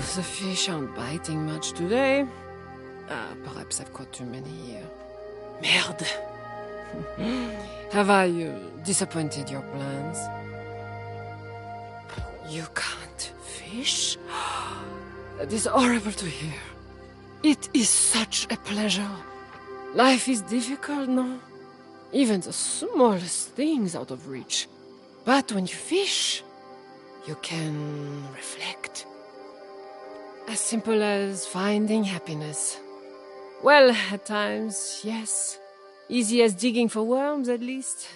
the fish aren't biting much today. Perhaps I've caught too many here. Merde! Have I disappointed your plans? You can't fish? That is horrible to hear. It is such a pleasure. Life is difficult, no? Even the smallest things out of reach. But when you fish, you can reflect. As simple as finding happiness. Well, at times, yes. Easy as digging for worms, at least.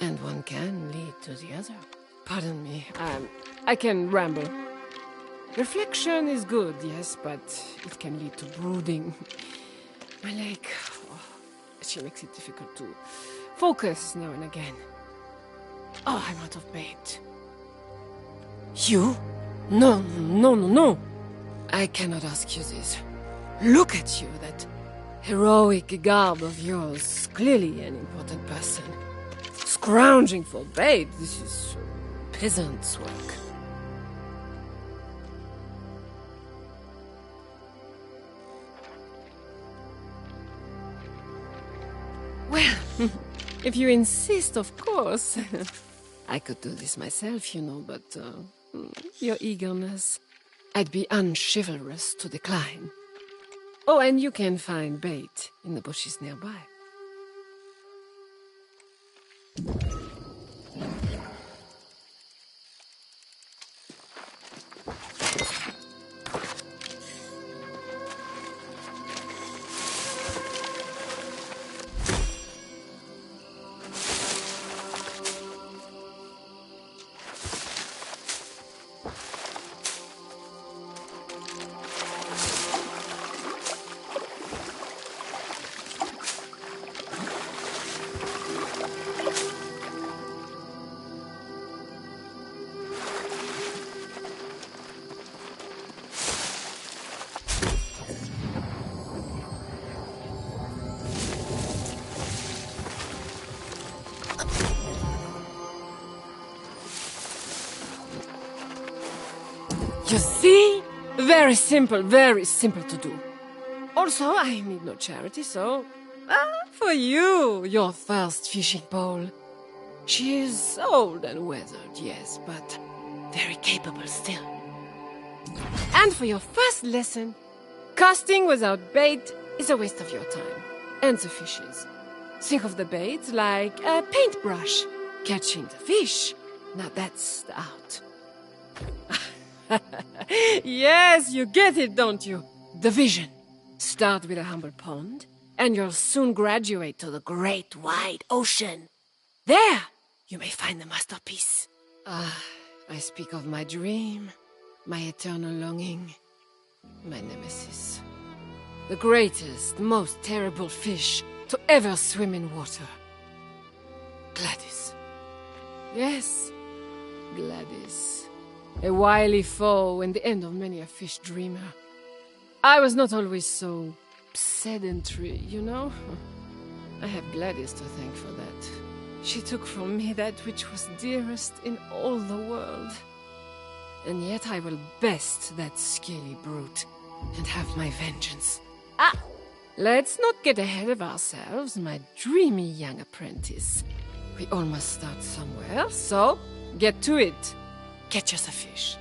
And one can lead to the other. Pardon me, I can ramble. Reflection is good, yes, but it can lead to brooding. My leg, she makes it difficult to focus now and again. Oh, I'm out of bait. You? No, no, no, no. I cannot ask you this. Look at you, that heroic garb of yours. Clearly an important person. Scrounging for bait, this is peasant's work. Well, if you insist, of course. I could do this myself, you know, but your eagerness, I'd be unchivalrous to decline. Oh, and you can find bait in the bushes nearby. You see? Very simple to do. Also, I need no charity, so... for you, your first fishing pole. She is old and weathered, yes, but very capable still. And for your first lesson, casting without bait is a waste of your time. And the fishes. Think of the bait like a paintbrush. Catching the fish. Now that's the art. Yes, you get it, don't you? The vision. Start with a humble pond, and you'll soon graduate to the great wide ocean. There, you may find the masterpiece. I speak of my dream, my eternal longing, my nemesis. The greatest, most terrible fish to ever swim in water. Gladys. Yes, Gladys. A wily foe and the end of many a fish dreamer. I was not always so sedentary, you know? I have Gladys to thank for that. She took from me that which was dearest in all the world. And yet I will best that scaly brute and have my vengeance. Let's not get ahead of ourselves, my dreamy young apprentice. We all must start somewhere, so get to it. Catch us a fish.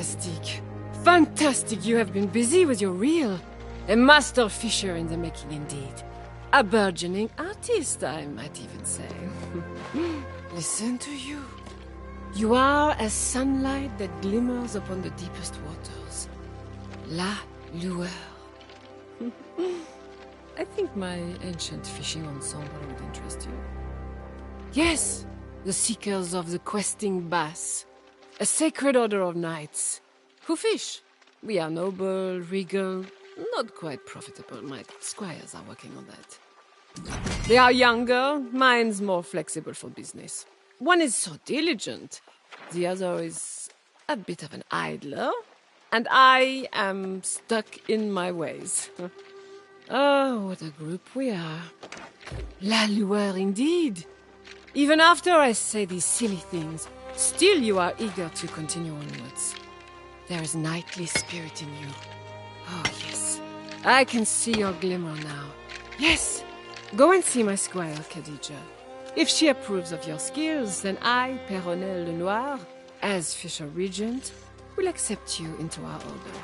Fantastic. Fantastic, you have been busy with your reel. A master fisher in the making indeed. A burgeoning artist, I might even say. Listen to you. You are as sunlight that glimmers upon the deepest waters. La lueur. I think my ancient fishing ensemble would interest you. Yes, the seekers of the questing bass. A sacred order of knights. Who fish? We are noble, regal, not quite profitable. My squires are working on that. They are younger, mine's more flexible for business. One is so diligent, the other is a bit of an idler, and I am stuck in my ways. Oh, what a group we are. La lueur indeed. Even after I say these silly things, still you are eager to continue onwards. There is knightly spirit in you. Oh, yes. I can see your glimmer now. Yes. Go and see my squire, Khadija. If she approves of your skills, then I, Peyronel Lenoir, as Fisher Regent, will accept you into our order.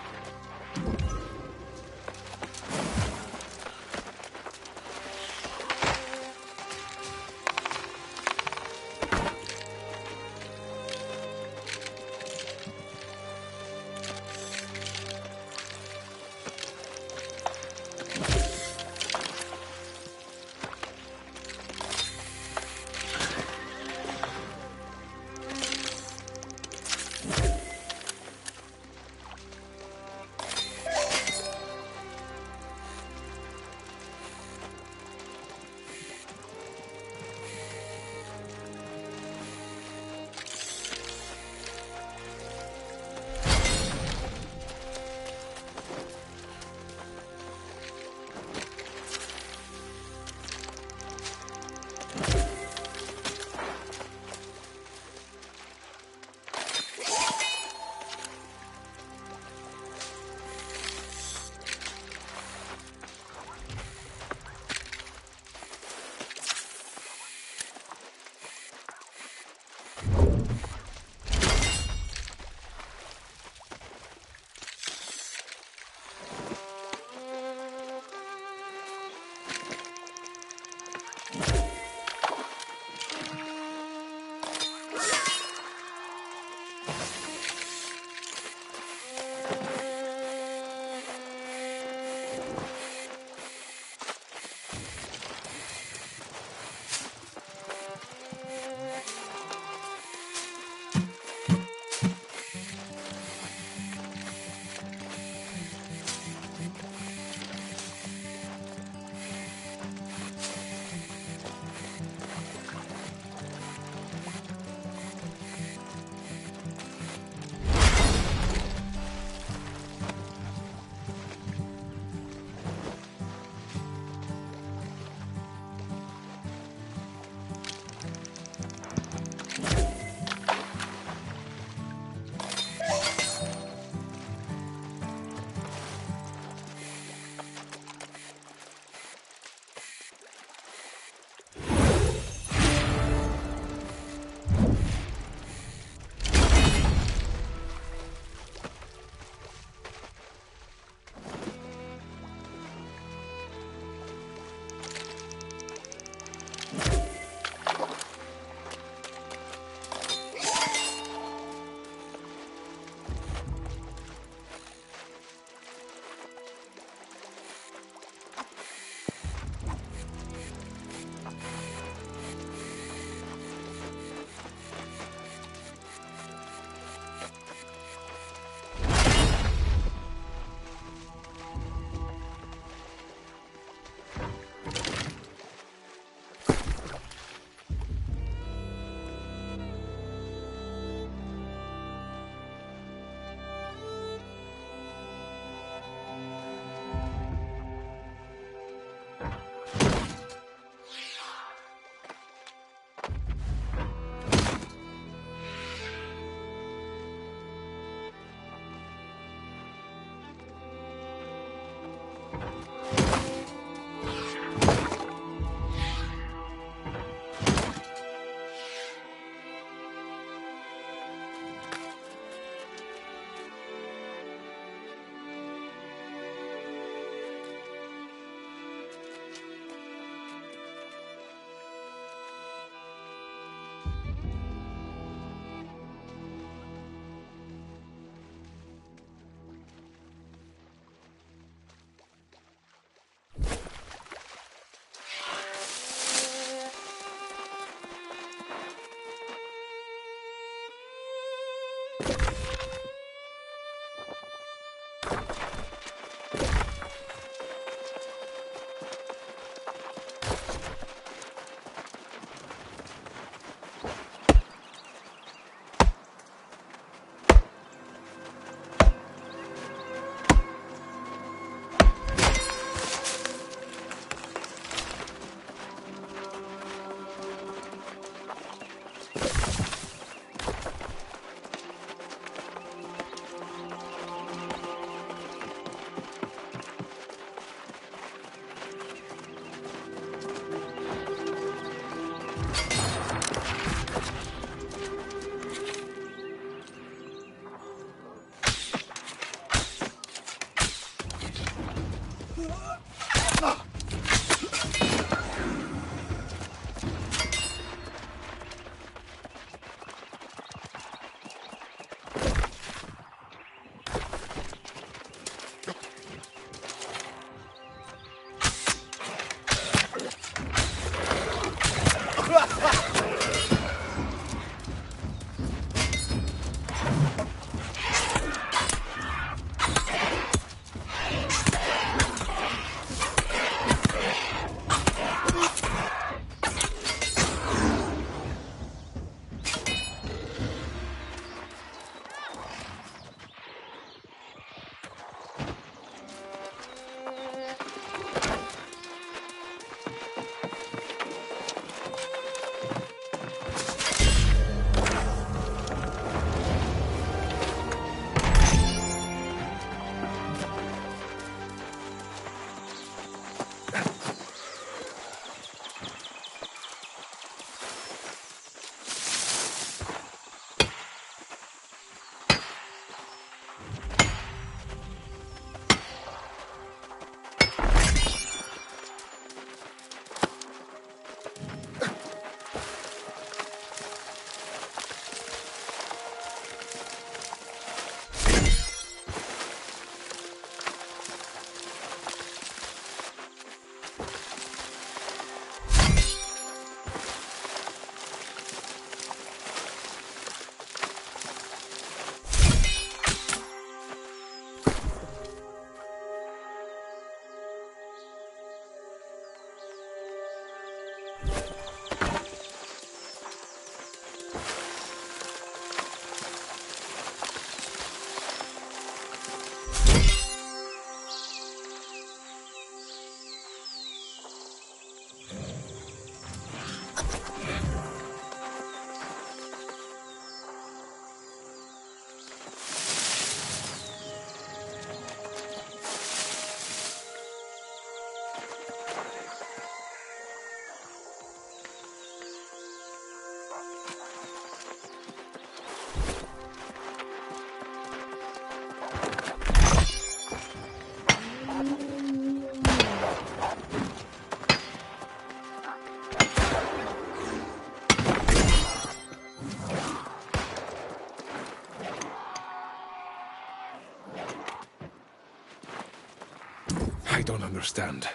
I don't understand.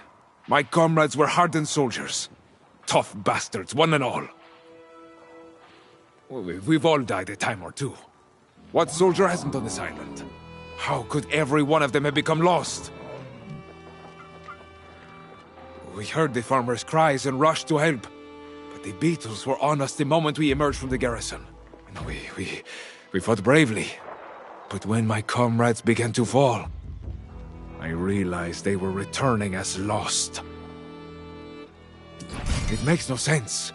My comrades were hardened soldiers. Tough bastards, one and all. We've all died a time or two. What soldier hasn't on this island? How could every one of them have become lost? We heard the farmers' cries and rushed to help. But the beetles were on us the moment we emerged from the garrison. We fought bravely. But when my comrades began to fall, I realized they were returning as lost. It makes no sense.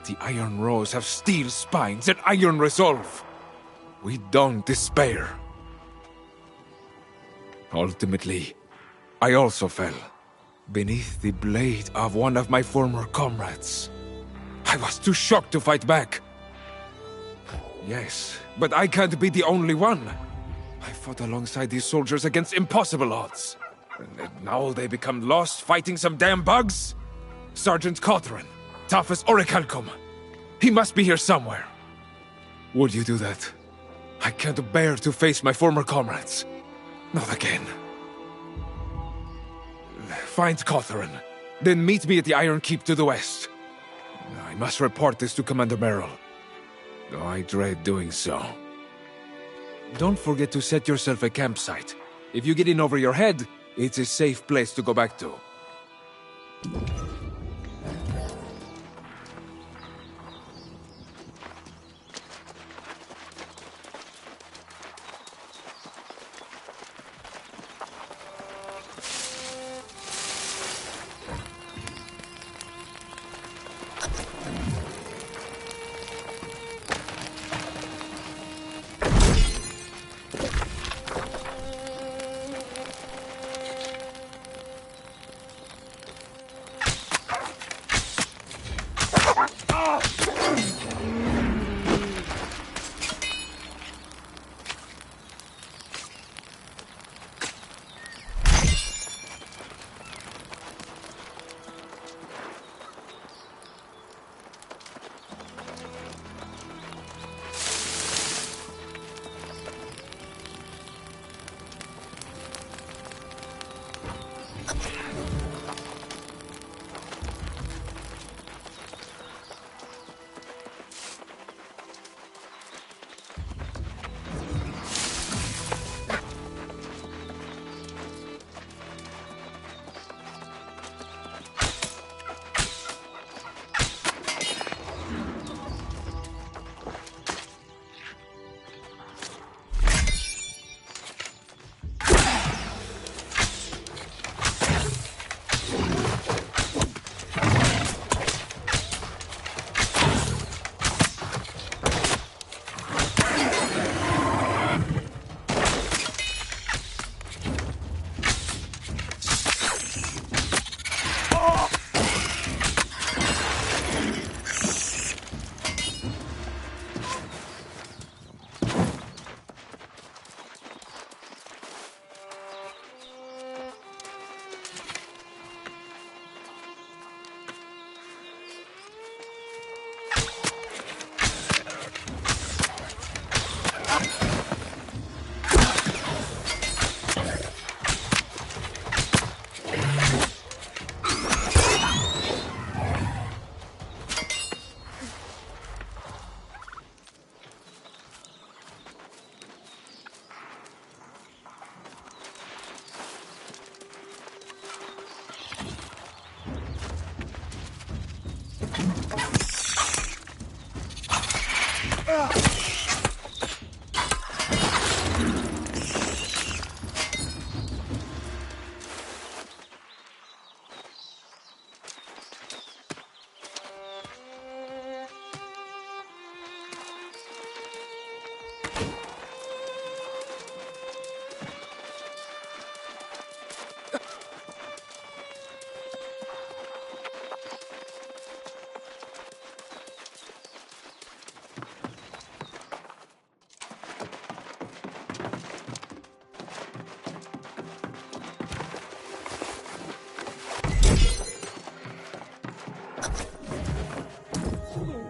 The Iron Rose have steel spines and iron resolve. We don't despair. Ultimately, I also fell beneath the blade of one of my former comrades. I was too shocked to fight back. Yes, but I can't be the only one. I fought alongside these soldiers against impossible odds. And now they become lost fighting some damn bugs? Sergeant Cawthron, tough as Orichalcum. He must be here somewhere. Would you do that? I can't bear to face my former comrades. Not again. Find Cawthron, then meet me at the Iron Keep to the west. I must report this to Commander Merrill, though I dread doing so. Don't forget to set yourself a campsite. If you get in over your head, it's a safe place to go back to.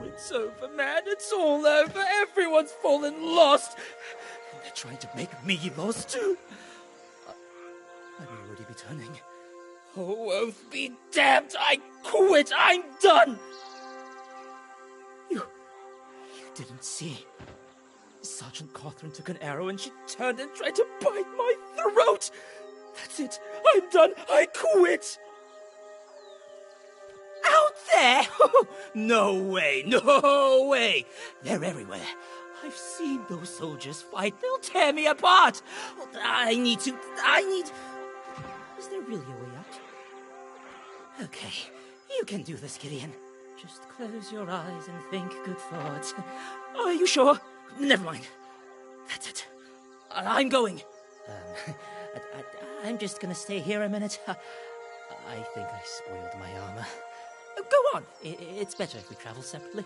It's over, man. It's all over. Everyone's fallen lost. And they're trying to make me lost too. I'd already be turning Oh, oath be damned! I quit! I'm done! You didn't see. Sergeant Catherine took an arrow and she turned and tried to bite my throat! That's it! I'm done! I quit! Out there? No way! No way! They're everywhere. I've seen those soldiers fight. They'll tear me apart! I need... Is there really a way out? Okay, you can do this, Gideon. Just close your eyes and think good thoughts. Are you sure? Never mind. That's it. I'm going. I'm just gonna stay here a minute. I think I spoiled my armor. Go on. It's better if we travel separately.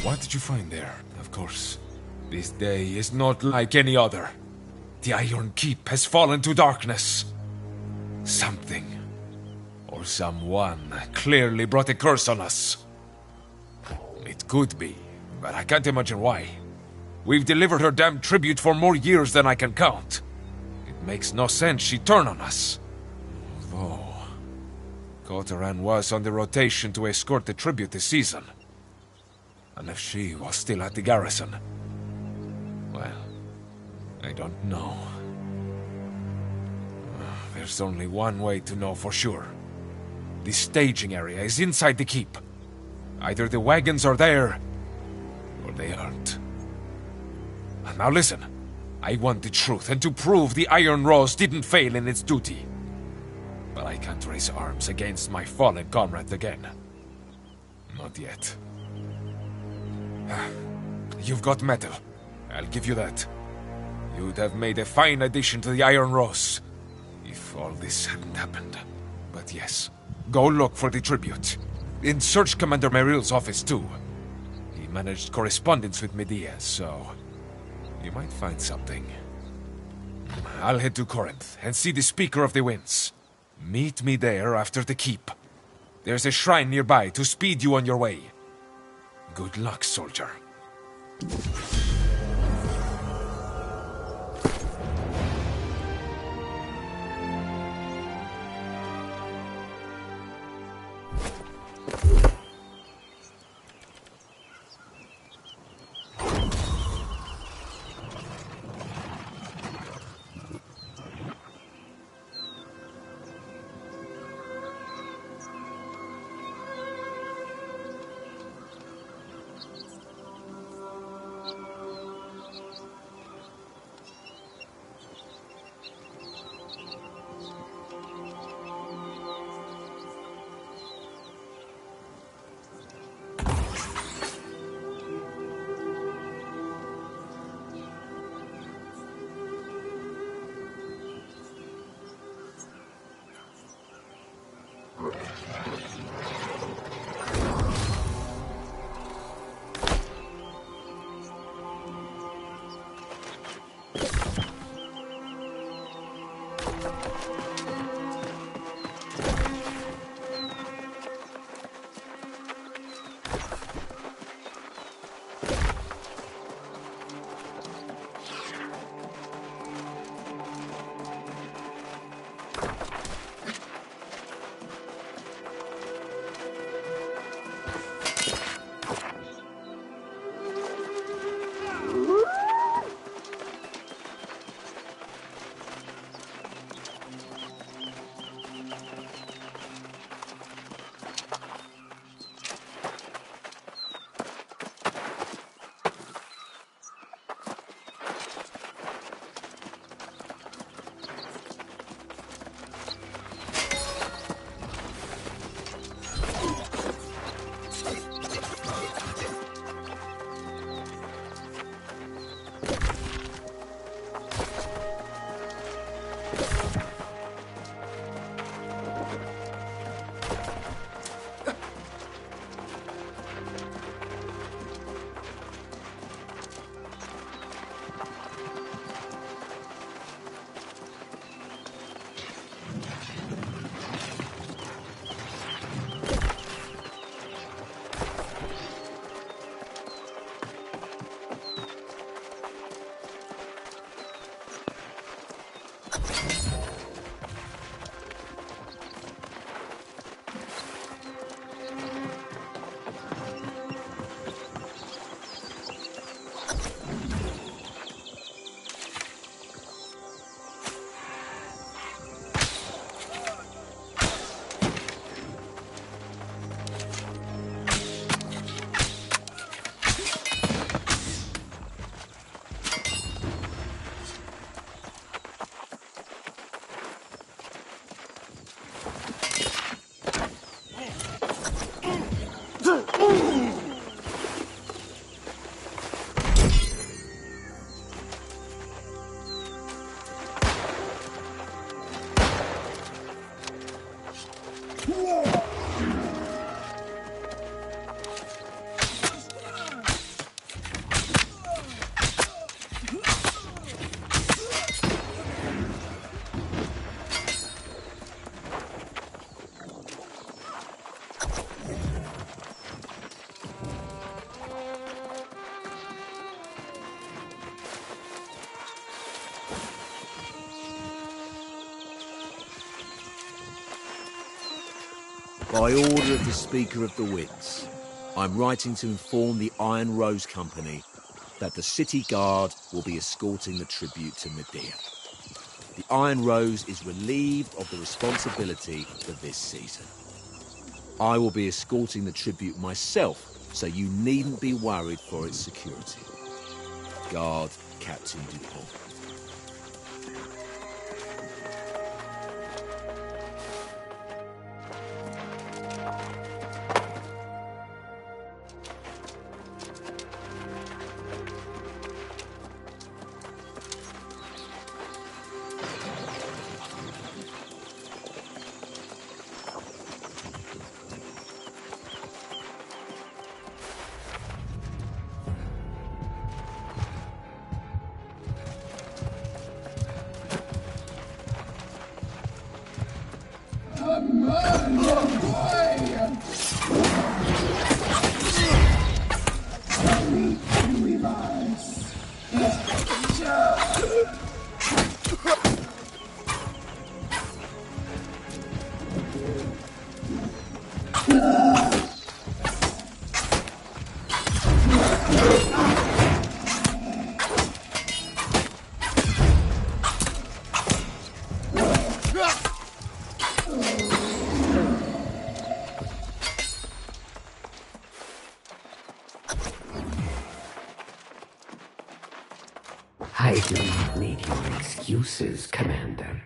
What did you find there? Of course, this day is not like any other. The Iron Keep has fallen to darkness. Something, or someone, clearly brought a curse on us. It could be, but I can't imagine why. We've delivered her damn tribute for more years than I can count. It makes no sense she'd turn on us. Although, Kotaran was on the rotation to escort the tribute this season. And if she was still at the garrison, well, I don't know. There's only one way to know for sure. The staging area is inside the keep. Either the wagons are there, or they aren't. Now listen, I want the truth, and to prove the Iron Rose didn't fail in its duty. But I can't raise arms against my fallen comrades again. Not yet. You've got metal. I'll give you that. You'd have made a fine addition to the Iron Rose, if all this hadn't happened. But yes, go look for the tribute. And search Commander Meryl's office too. He managed correspondence with Medea, so you might find something. I'll head to Corinth and see the Speaker of the Winds. Meet me there after the keep. There's a shrine nearby to speed you on your way. Good luck, soldier. By order of the Speaker of the Winds, I'm writing to inform the Iron Rose Company that the City Guard will be escorting the tribute to Medea. The Iron Rose is relieved of the responsibility for this season. I will be escorting the tribute myself, so you needn't be worried for its security. Guard, Captain Dupont. I do not need your excuses, Commander.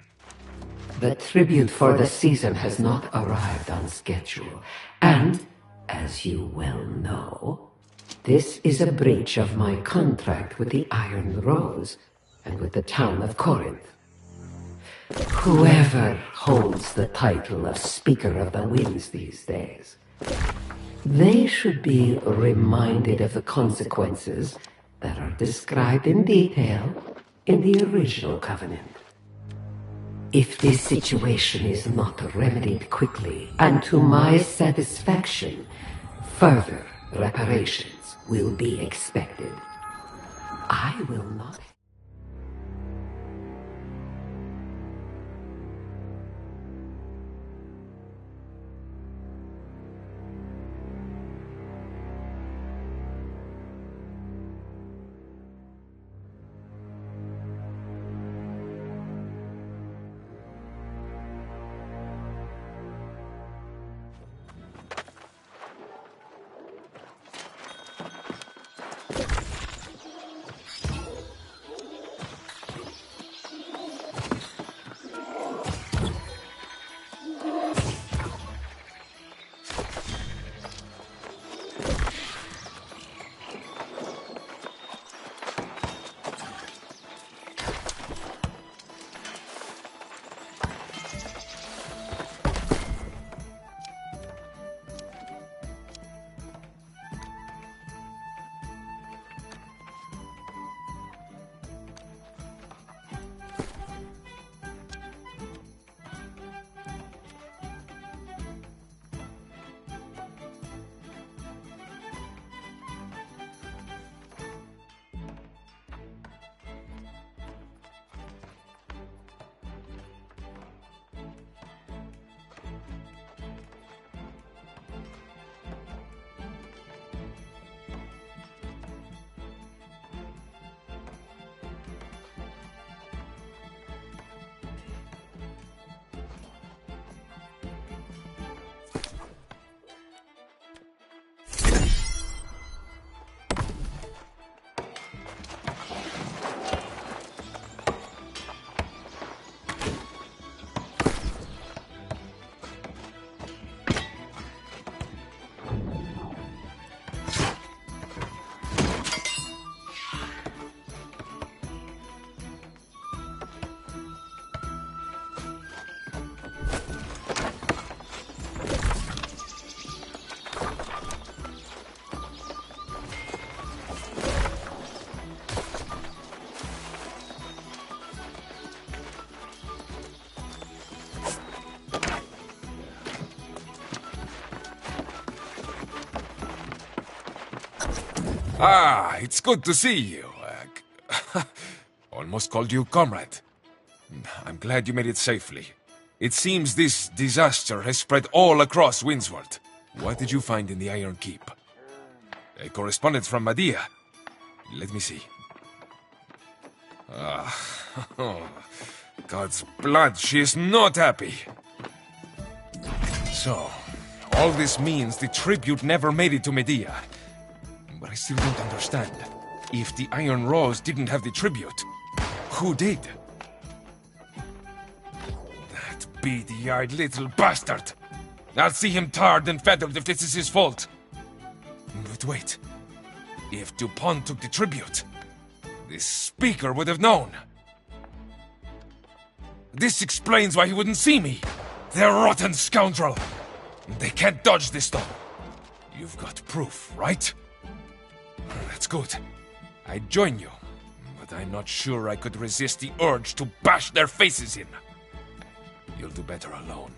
The tribute for the season has not arrived on schedule, and, as you well know, this is a breach of my contract with the Iron Rose and with the town of Corinth. Whoever holds the title of Speaker of the Winds these days, they should be reminded of the consequences that are described in detail in the original covenant. If this situation is not remedied quickly and to my satisfaction, further reparations will be expected. I will not. Ah, it's good to see you. Almost called you comrade. I'm glad you made it safely. It seems this disaster has spread all across Windsward. What did you find in the Iron Keep? A correspondence from Medea. Let me see. God's blood, she is not happy. So, all this means the tribute never made it to Medea. But I still don't understand. If the Iron Rose didn't have the tribute, who did? That beady-eyed little bastard! I'll see him tarred and feathered if this is his fault. But wait. If Dupont took the tribute, this speaker would have known. This explains why he wouldn't see me. They're a rotten scoundrel. They can't dodge this though. You've got proof, right? That's good. I'd join you, but I'm not sure I could resist the urge to bash their faces in. You'll do better alone.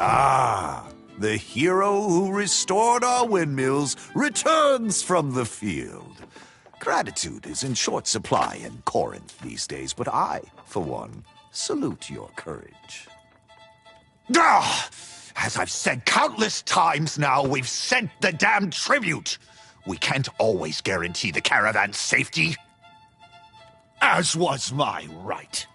Ah, the hero who restored our windmills returns from the field. Gratitude is in short supply in Corinth these days, but I, for one, salute your courage. Ah! As I've said countless times now, we've sent the damned tribute. We can't always guarantee the caravan's safety. As was my right.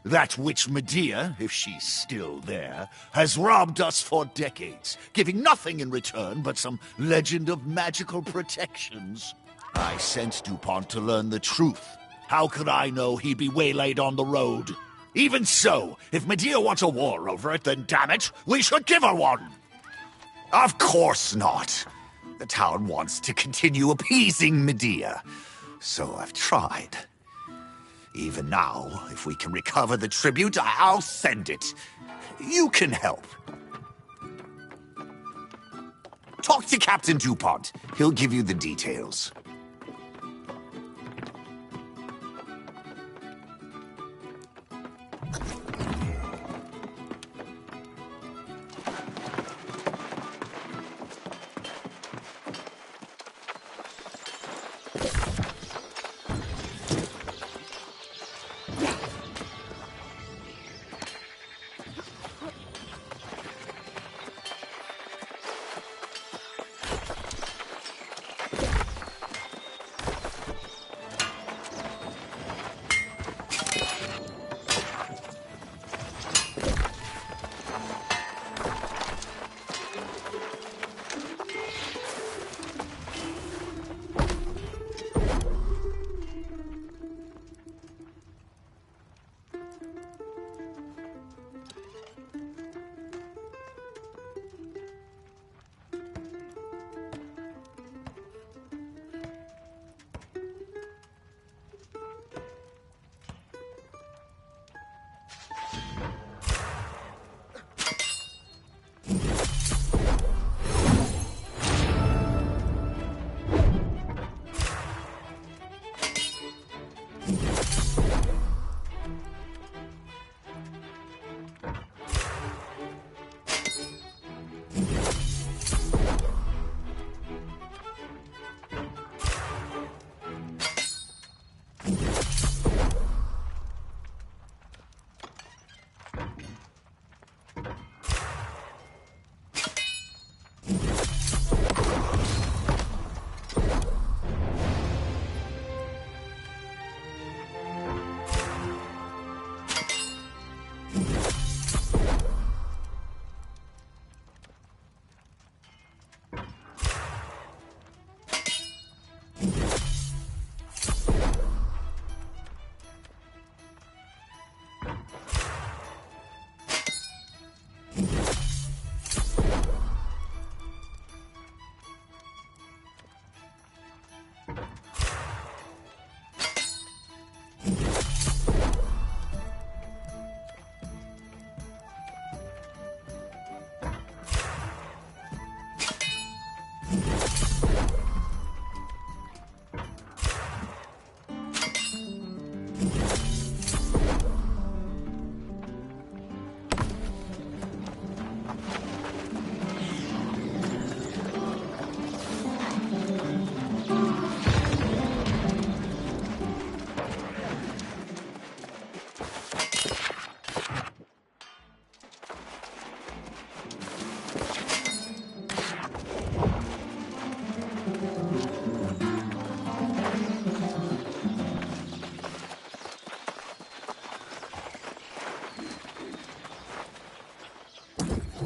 That witch Medea, if she's still there, has robbed us for decades, giving nothing in return but some legend of magical protections. I sent DuPont to learn the truth. How could I know he'd be waylaid on the road? Even so, if Medea wants a war over it, then damn it, we should give her one! Of course not. The town wants to continue appeasing Medea, so I've tried. Even now, if we can recover the tribute, I'll send it. You can help. Talk to Captain DuPont. He'll give you the details.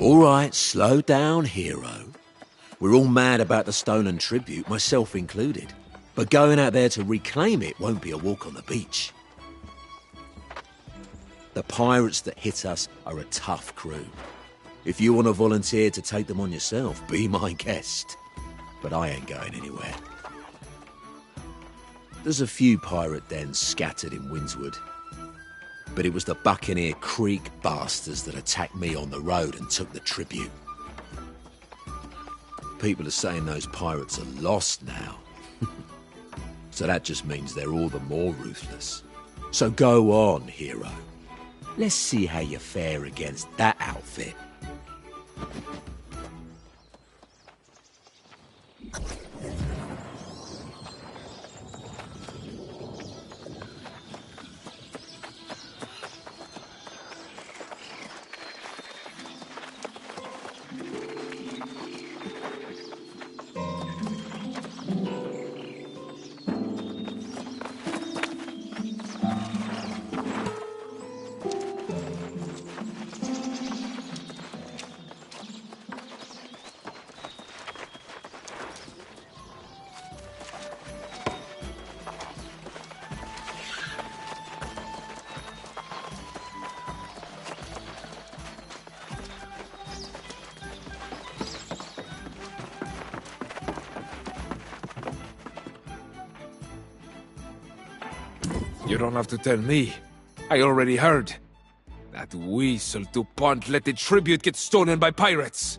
All right, slow down, hero. We're all mad about the stolen tribute, myself included. But going out there to reclaim it won't be a walk on the beach. The pirates that hit us are a tough crew. If you want to volunteer to take them on yourself, be my guest. But I ain't going anywhere. There's a few pirate dens scattered in Windswood. But it was the Buccaneer Creek bastards that attacked me on the road and took the tribute. People are saying those pirates are lost now. So that just means they're all the more ruthless. So go on, hero. Let's see how you fare against that outfit. You don't have to tell me. I already heard. That weasel DuPont let the tribute get stolen by pirates.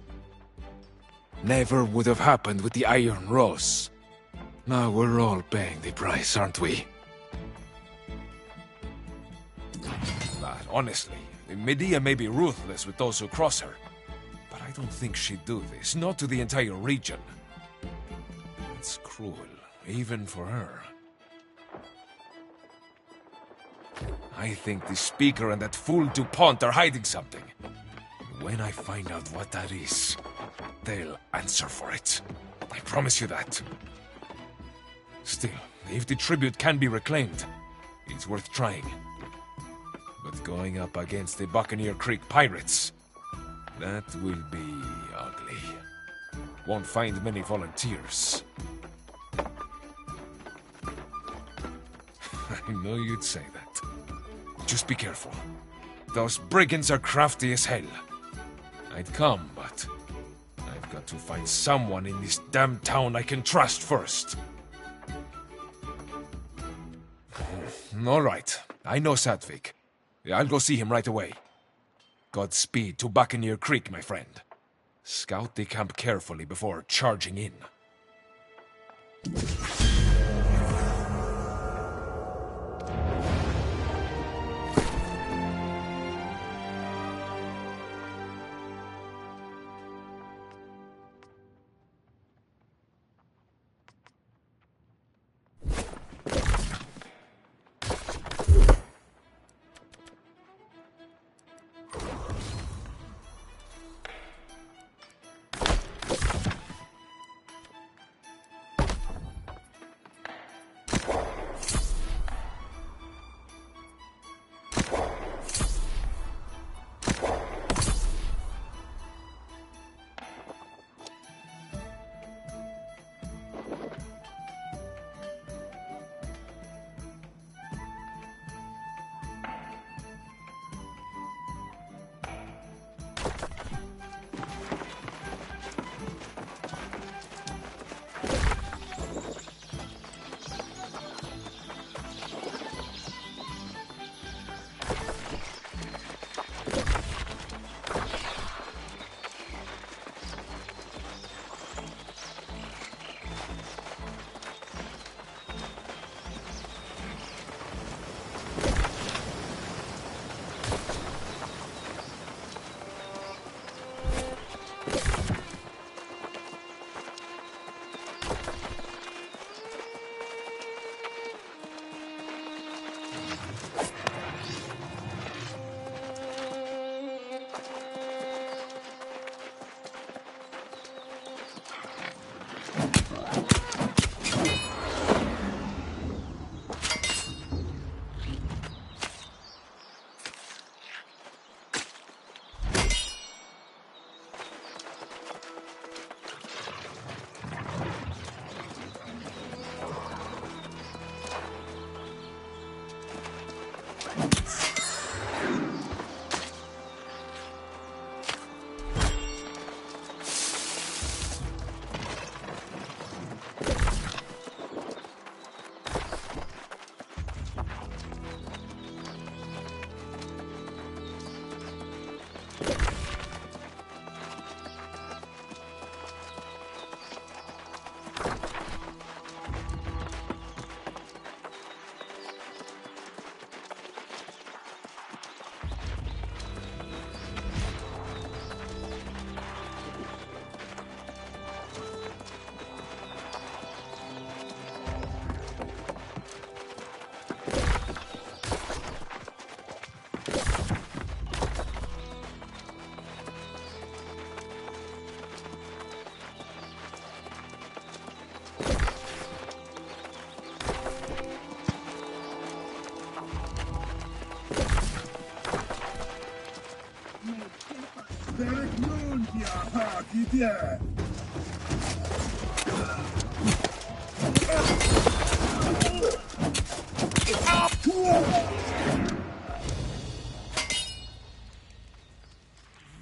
Never would have happened with the Iron Rose. Now we're all paying the price, aren't we? But honestly, Medea may be ruthless with those who cross her. But I don't think she'd do this, not to the entire region. It's cruel, even for her. I think the Speaker and that fool DuPont are hiding something. When I find out what that is, they'll answer for it. I promise you that. Still, if the tribute can be reclaimed, it's worth trying. But going up against the Buccaneer Creek pirates, that will be ugly. Won't find many volunteers. I know you'd say that. Just be careful. Those brigands are crafty as hell. I'd come, but I've got to find someone in this damn town I can trust first. All right. I know Sadvik. I'll go see him right away. Godspeed to Buccaneer Creek, my friend. Scout the camp carefully before charging in.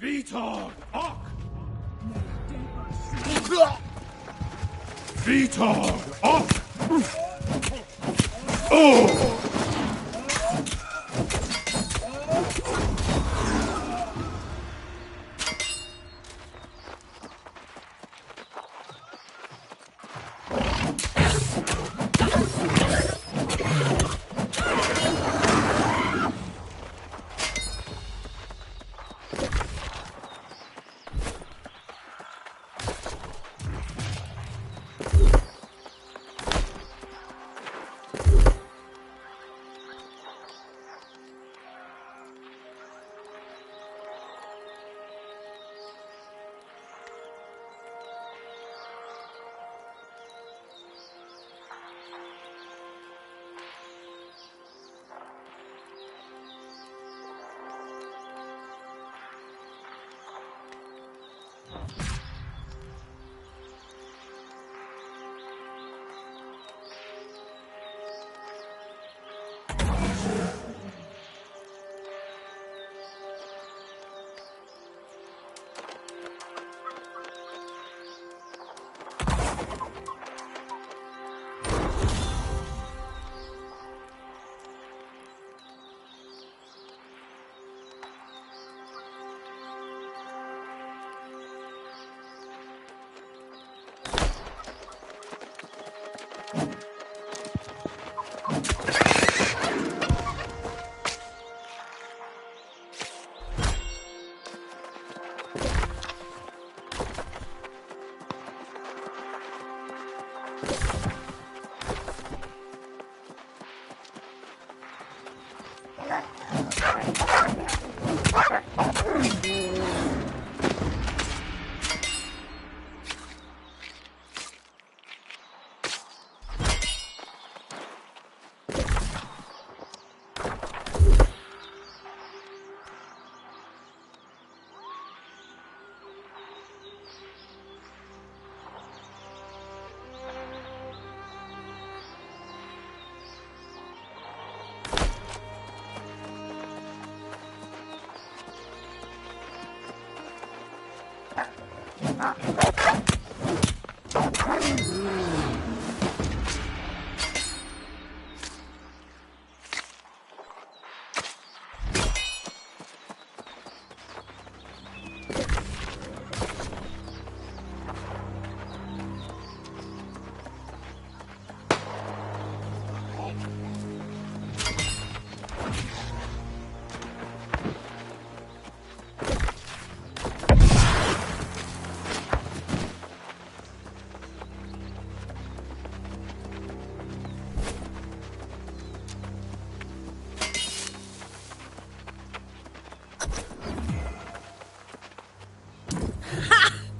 Vitor! Och! Vitor! Och! Oh!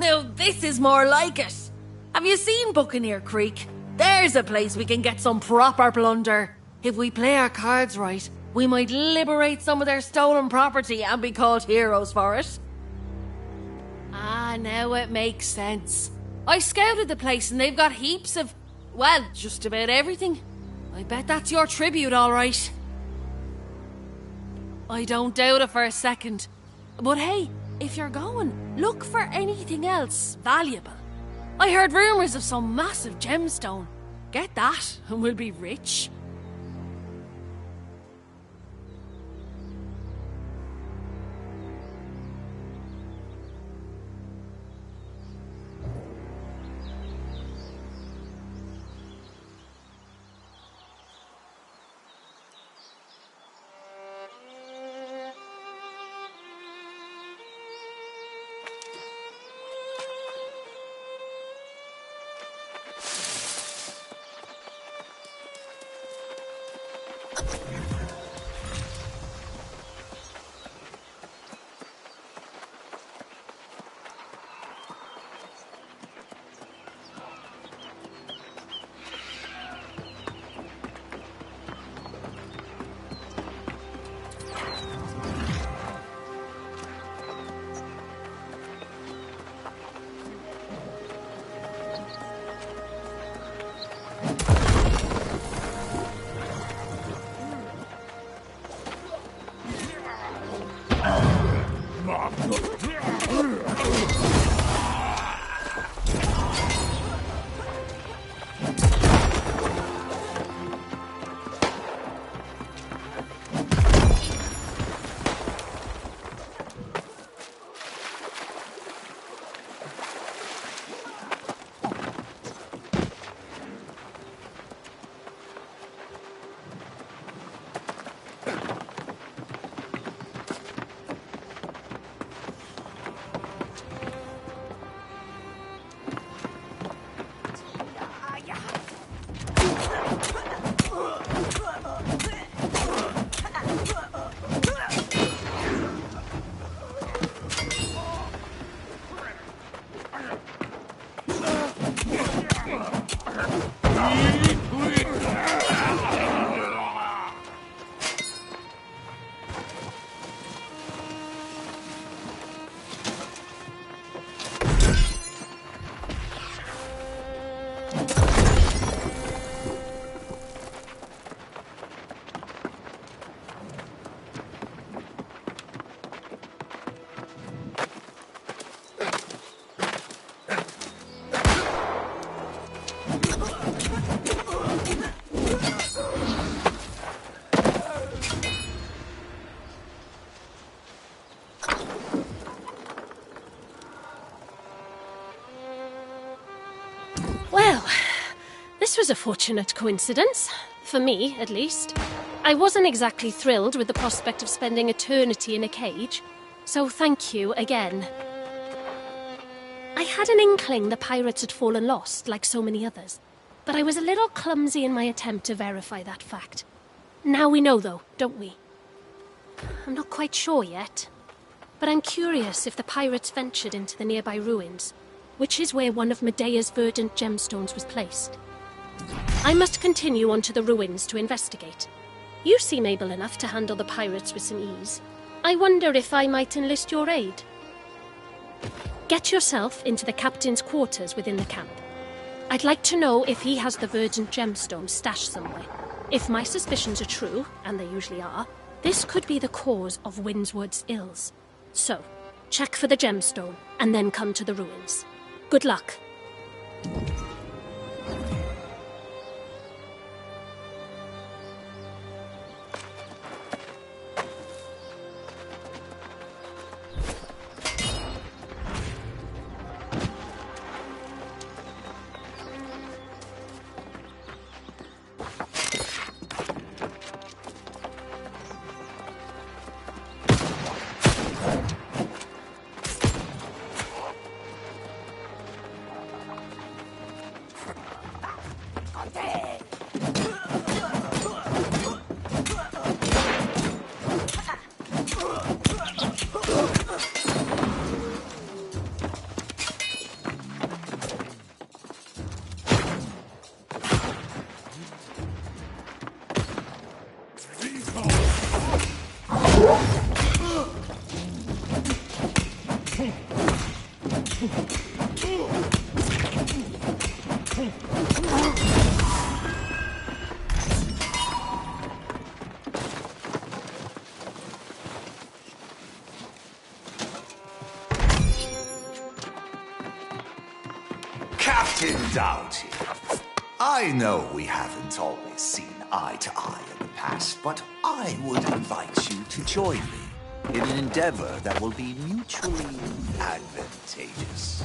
Now this is more like it. Have you seen Buccaneer Creek? There's a place we can get some proper plunder. If we play our cards right, we might liberate some of their stolen property and be called heroes for it. Ah, now it makes sense. I scouted the place and they've got heaps of, well, just about everything. I bet that's your tribute, all right. I don't doubt it for a second. But hey, if you're going, look for anything else valuable. I heard rumours of some massive gemstone. Get that and we'll be rich. Well, this was a fortunate coincidence. For me, at least. I wasn't exactly thrilled with the prospect of spending eternity in a cage, so thank you again. I had an inkling the pirates had fallen lost, like so many others, but I was a little clumsy in my attempt to verify that fact. Now we know, though, don't we? I'm not quite sure yet, but I'm curious if the pirates ventured into the nearby ruins, which is where one of Medea's verdant gemstones was placed. I must continue on to the ruins to investigate. You seem able enough to handle the pirates with some ease. I wonder if I might enlist your aid. Get yourself into the captain's quarters within the camp. I'd like to know if he has the verdant gemstone stashed somewhere. If my suspicions are true, and they usually are, this could be the cause of Windswood's ills. So, check for the gemstone, and then come to the ruins. Good luck. Captain Doughty, I know we haven't always seen eye to eye in the past, but I would invite you to join me in an endeavor that will be mutually advantageous.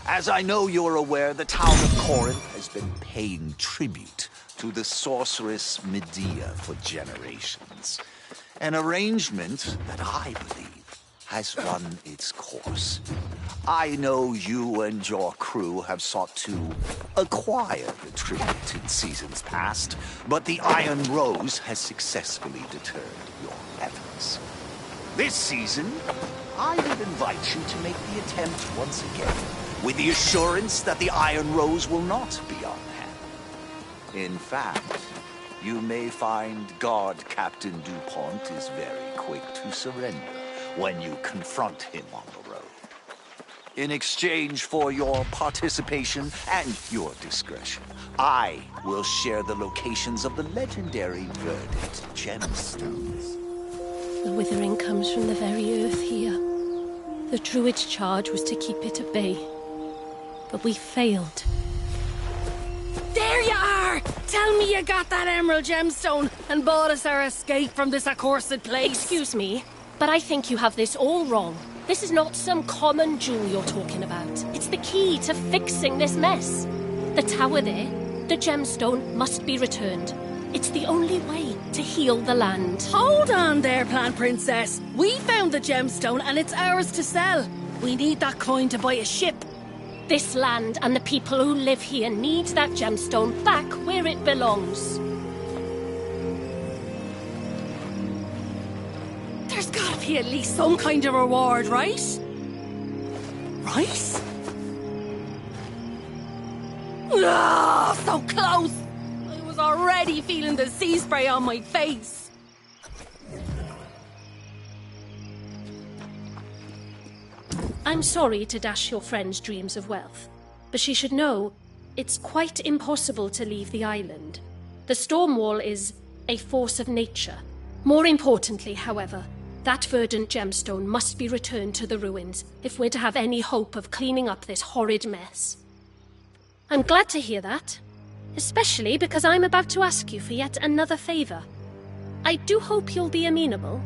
As I know you're aware, the town of Corinth has been paying tribute to the sorceress Medea for generations. An arrangement that I believe has run its course. I know you and your crew have sought to acquire the tribute in seasons past, but the Iron Rose has successfully deterred your efforts. This season, I would invite you to make the attempt once again, with the assurance that the Iron Rose will not be on hand. In fact, you may find Guard Captain DuPont is very quick to surrender when you confront him on the road. In exchange for your participation and your discretion, I will share the locations of the legendary verdant gemstones. The withering comes from the very earth here. The Druid's charge was to keep it at bay. But we failed. There you are! Tell me you got that emerald gemstone and bought us our escape from this accursed place. Excuse me, but I think you have this all wrong. This is not some common jewel you're talking about. It's the key to fixing this mess. The tower there, the gemstone, must be returned. It's the only way to heal the land. Hold on there, Plant Princess. We found the gemstone and it's ours to sell. We need that coin to buy a ship. This land and the people who live here need that gemstone back where it belongs. There's gotta be at least some kind of reward, right? Right? Ah, so close! I was already feeling the sea spray on my face. I'm sorry to dash your friend's dreams of wealth, but she should know it's quite impossible to leave the island. The storm wall is a force of nature. More importantly, however, that verdant gemstone must be returned to the ruins if we're to have any hope of cleaning up this horrid mess. I'm glad to hear that, especially because I'm about to ask you for yet another favor. I do hope you'll be amenable.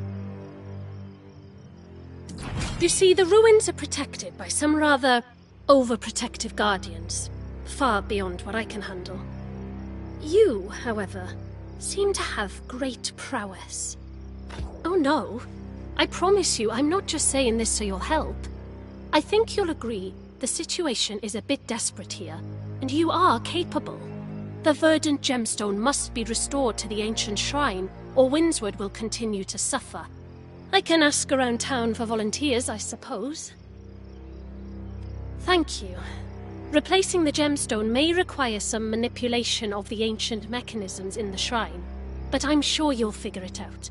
You see, the ruins are protected by some rather overprotective guardians, far beyond what I can handle. You, however, seem to have great prowess. Oh no, I promise you I'm not just saying this so you'll help. I think you'll agree the situation is a bit desperate here, and you are capable. The verdant gemstone must be restored to the ancient shrine, or Windswood will continue to suffer. I can ask around town for volunteers, I suppose. Thank you. Replacing the gemstone may require some manipulation of the ancient mechanisms in the shrine, but I'm sure you'll figure it out.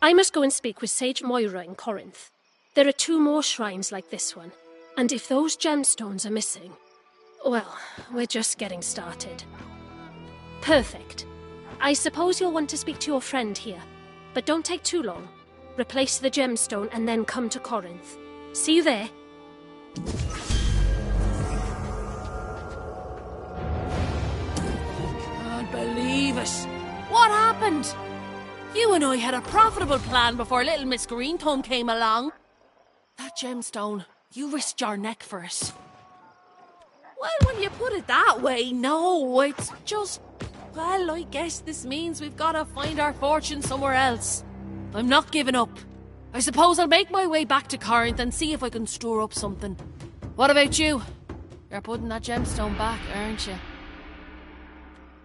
I must go and speak with Sage Moira in Corinth. There are 2 more shrines like this one, and if those gemstones are missing, well, we're just getting started. Perfect. I suppose you'll want to speak to your friend here. But don't take too long. Replace the gemstone and then come to Corinth. See you there. Can't believe it. What happened? You and I had a profitable plan before little Miss Greenthumb came along. That gemstone, you risked your neck for it. Well, when you put it that way, no, it's just... Well, I guess this means we've got to find our fortune somewhere else. I'm not giving up. I suppose I'll make my way back to Corinth and see if I can store up something. What about you? You're putting that gemstone back, aren't you?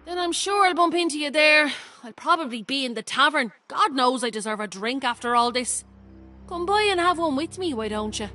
Then I'm sure I'll bump into you there. I'll probably be in the tavern. God knows I deserve a drink after all this. Come by and have one with me, why don't you?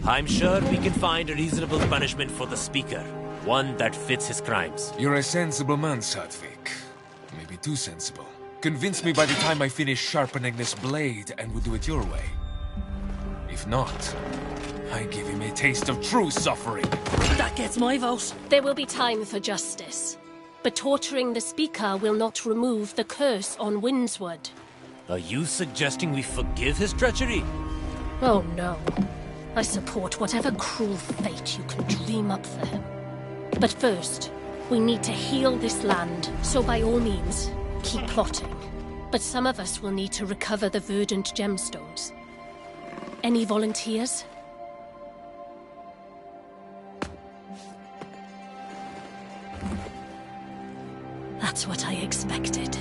I'm sure we can find a reasonable punishment for the Speaker. One that fits his crimes. You're a sensible man, Sadvik. Maybe too sensible. Convince me by the time I finish sharpening this blade, and we'll do it your way. If not, I give him a taste of true suffering. That gets my vote. There will be time for justice. But torturing the Speaker will not remove the curse on Windswood. Are you suggesting we forgive his treachery? Oh no. I support whatever cruel fate you can dream up for him. But first, we need to heal this land, so by all means, keep plotting. But some of us will need to recover the verdant gemstones. Any volunteers? That's what I expected.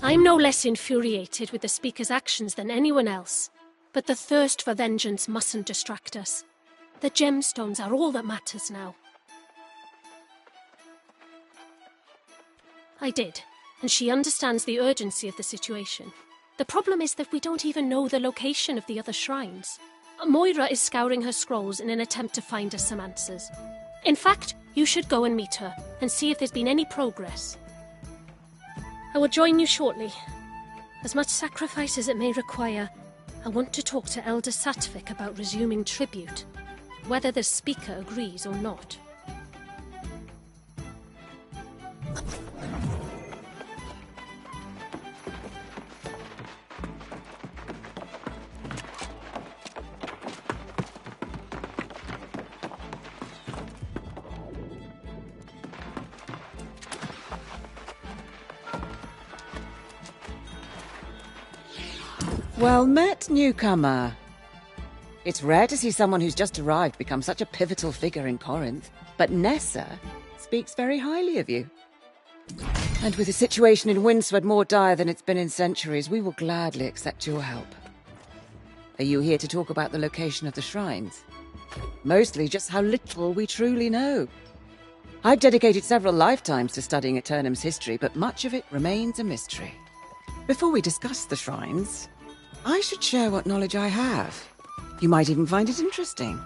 I'm no less infuriated with the Speaker's actions than anyone else, but the thirst for vengeance mustn't distract us. The gemstones are all that matters now. I did, and she understands the urgency of the situation. The problem is that we don't even know the location of the other shrines. Moira is scouring her scrolls in an attempt to find us some answers. In fact, you should go and meet her and see if there's been any progress. I will join you shortly. As much sacrifice as it may require, I want to talk to Elder Satvik about resuming tribute, whether the Speaker agrees or not. Well met, newcomer. It's rare to see someone who's just arrived become such a pivotal figure in Corinth, but Nessa speaks very highly of you. And with the situation in Winsford more dire than it's been in centuries, we will gladly accept your help. Are you here to talk about the location of the shrines? Mostly just how little we truly know. I've dedicated several lifetimes to studying Aeternum's history, but much of it remains a mystery. Before we discuss the shrines, I should share what knowledge I have. You might even find it interesting.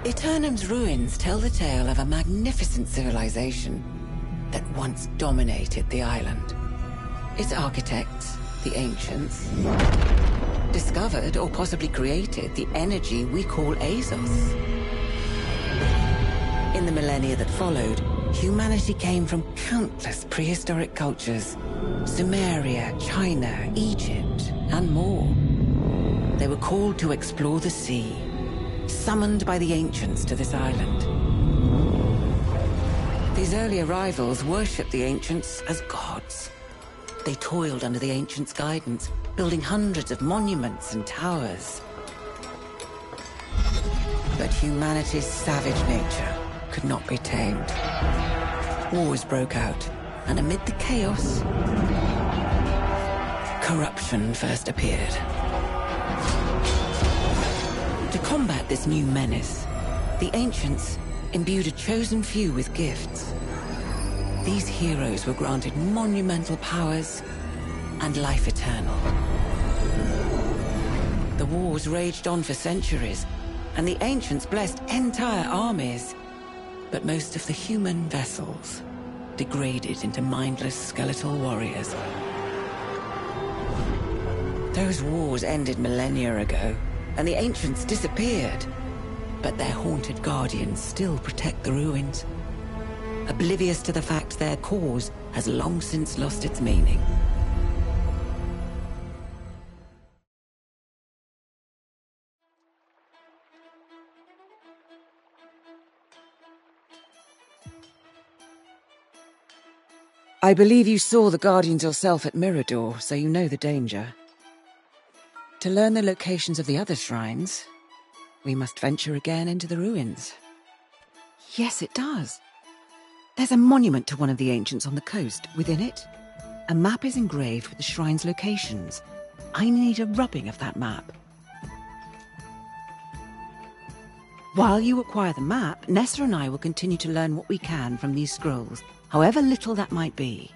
Aeternum's ruins tell the tale of a magnificent civilization that once dominated the island. Its architects, the ancients, discovered or possibly created the energy we call Azos. In the millennia that followed, humanity came from countless prehistoric cultures: Sumeria, China, Egypt, and more. They were called to explore the sea, summoned by the ancients to this island. These early arrivals worshipped the ancients as gods. They toiled under the ancients' guidance, building hundreds of monuments and towers. But humanity's savage nature could not be tamed. Wars broke out, and amid the chaos, corruption first appeared. To combat this new menace, the ancients imbued a chosen few with gifts. These heroes were granted monumental powers and life eternal. The wars raged on for centuries, and the ancients blessed entire armies. But most of the human vessels degraded into mindless skeletal warriors. Those wars ended millennia ago, and the ancients disappeared. But their haunted guardians still protect the ruins, oblivious to the fact their cause has long since lost its meaning. I believe you saw the Guardians yourself at Mirador, so you know the danger. To learn the locations of the other shrines, we must venture again into the ruins. Yes, it does. There's a monument to one of the ancients on the coast. Within it, a map is engraved with the shrine's locations. I need a rubbing of that map. While you acquire the map, Nessa and I will continue to learn what we can from these scrolls, however little that might be.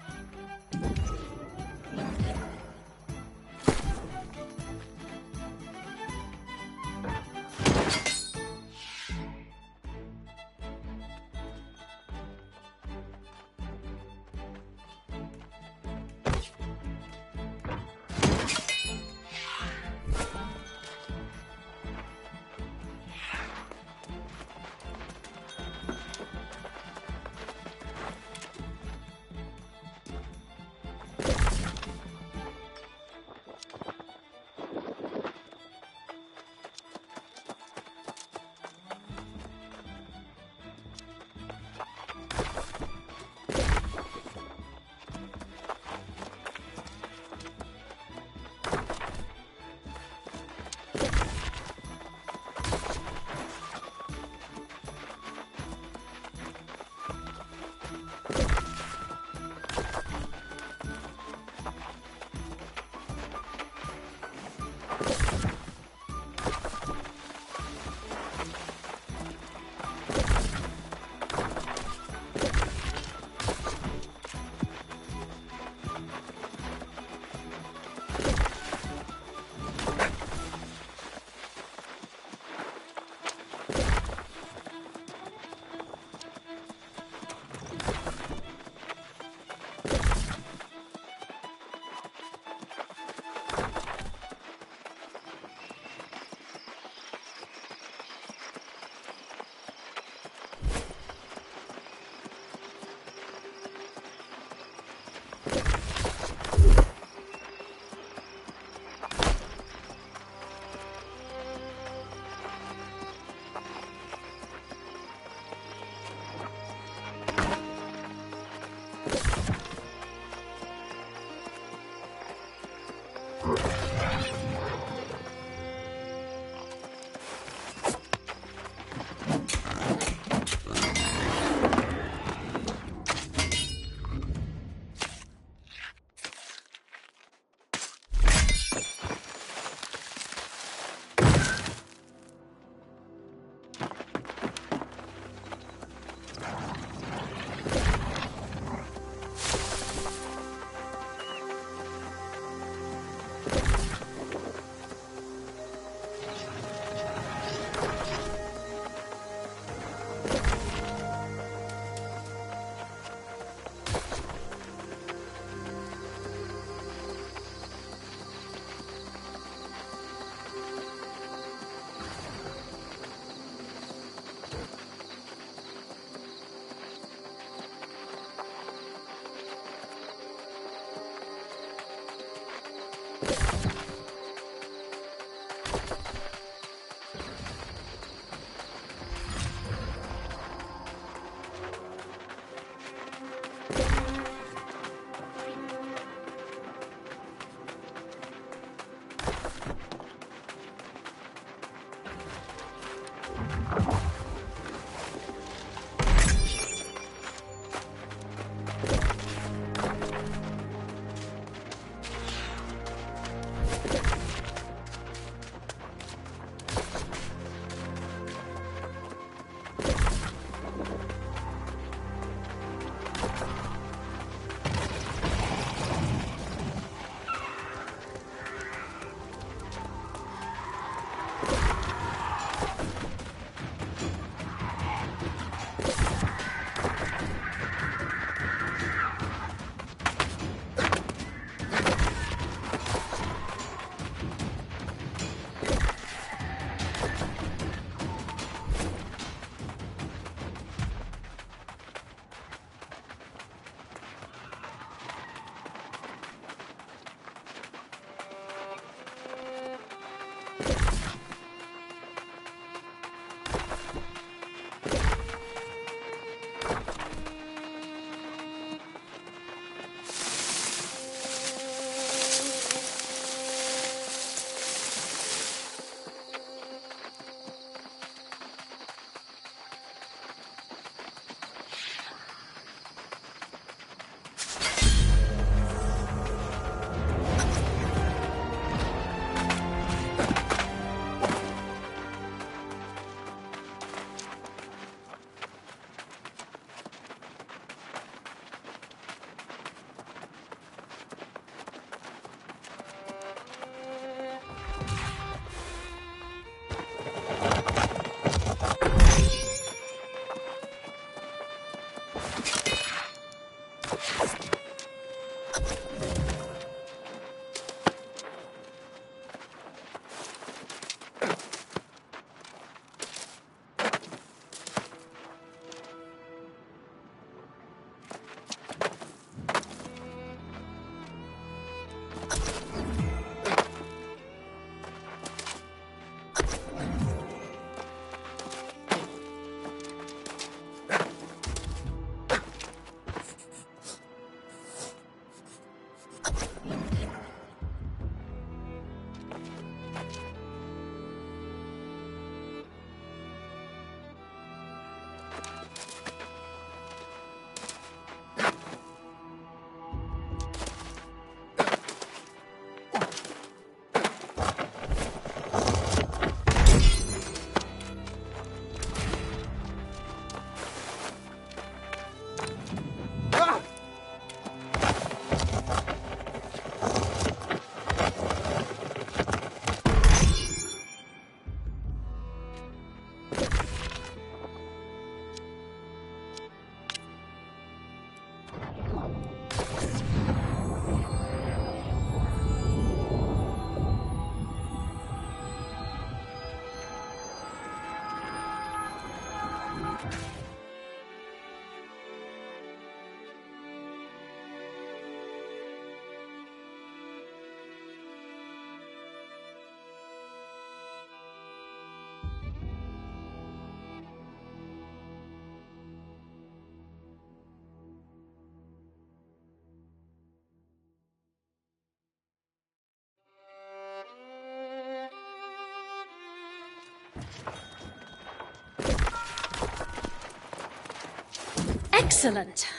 Excellent.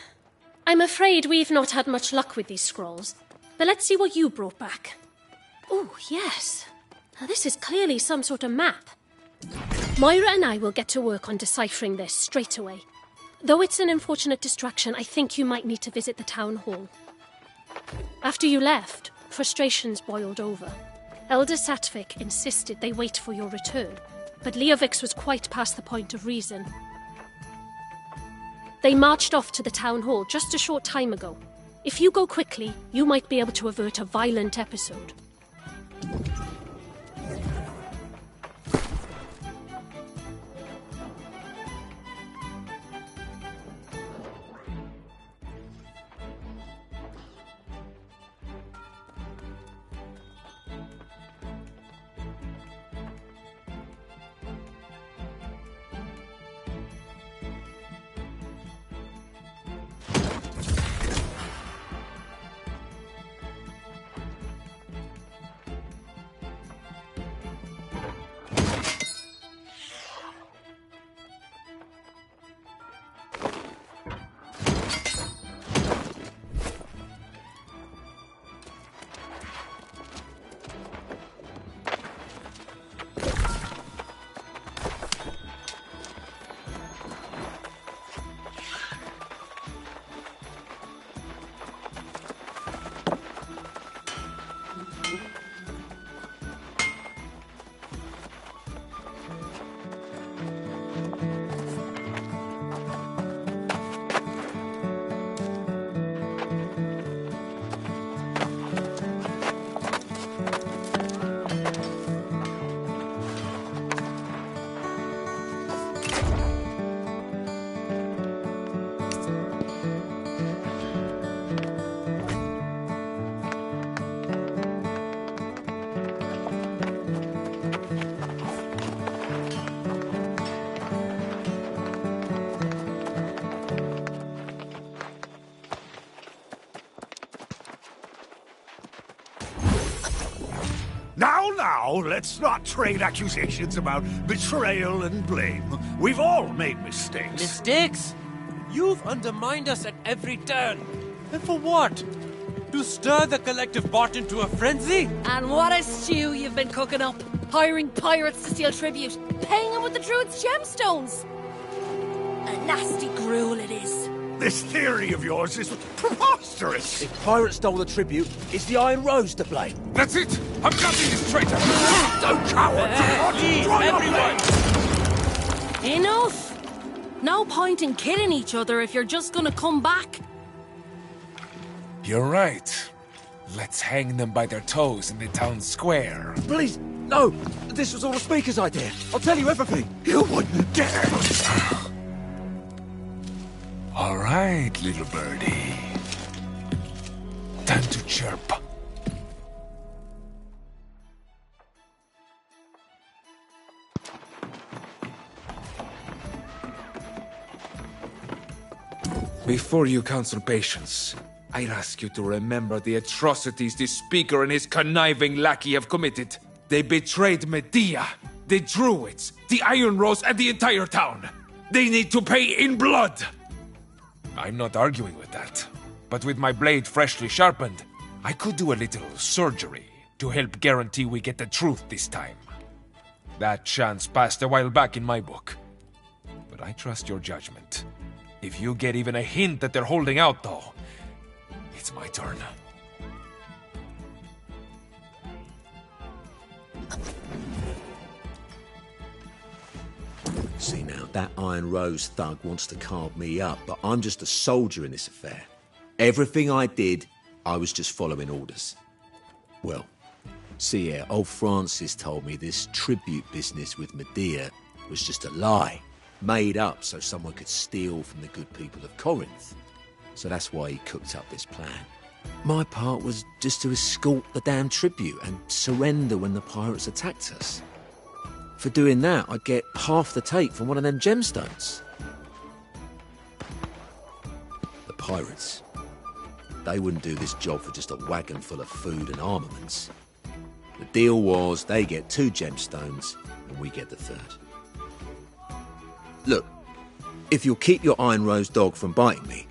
I'm afraid we've not had much luck with these scrolls, but let's see what you brought back. Oh, yes. Now, this is clearly some sort of map. Moira and I will get to work on deciphering this straight away. Though it's an unfortunate distraction, I think you might need to visit the town hall. After you left, frustrations boiled over. Elder Satvik insisted they wait for your return, but Leovix was quite past the point of reason. They marched off to the town hall just a short time ago. If you go quickly, you might be able to avert a violent episode. Now, let's not trade accusations about betrayal and blame. We've all made mistakes. Mistakes? You've undermined us at every turn. And for what? To stir the collective bot into a frenzy? And what a stew you've been cooking up. Hiring pirates to steal tribute, paying them with the druid's gemstones. A nasty gruel it is. This theory of yours is preposterous. If pirates stole the tribute, is the Iron Rose to blame? That's it! I'm gutting this traitor! Don't coward! Leave, everyone! Enough! No point in killing each other if you're just gonna come back. You're right. Let's hang them by their toes in the town square. Please, no! This was all the Speaker's idea. I'll tell you everything. You wouldn't dare! All right, little birdie. Time to chirp. Before you counsel patience, I ask you to remember the atrocities this Speaker and his conniving lackey have committed. They betrayed Medea, the Druids, the Iron Rose, and the entire town. They need to pay in blood! I'm not arguing with that, but with my blade freshly sharpened, I could do a little surgery to help guarantee we get the truth this time. That chance passed a while back in my book, but I trust your judgment. If you get even a hint that they're holding out, though, it's my turn. See now, that Iron Rose thug wants to carve me up, but I'm just a soldier in this affair. Everything I did, I was just following orders. Well, see here, old Francis told me this tribute business with Medea was just a lie, made up so someone could steal from the good people of Corinth. So that's why he cooked up this plan. My part was just to escort the damn tribute and surrender when the pirates attacked us. For doing that, I'd get half the take from one of them gemstones. The pirates, they wouldn't do this job for just a wagon full of food and armaments. The deal was they get 2 gemstones and we get the 3rd. Look, if you'll keep your Iron Rose dog from biting me,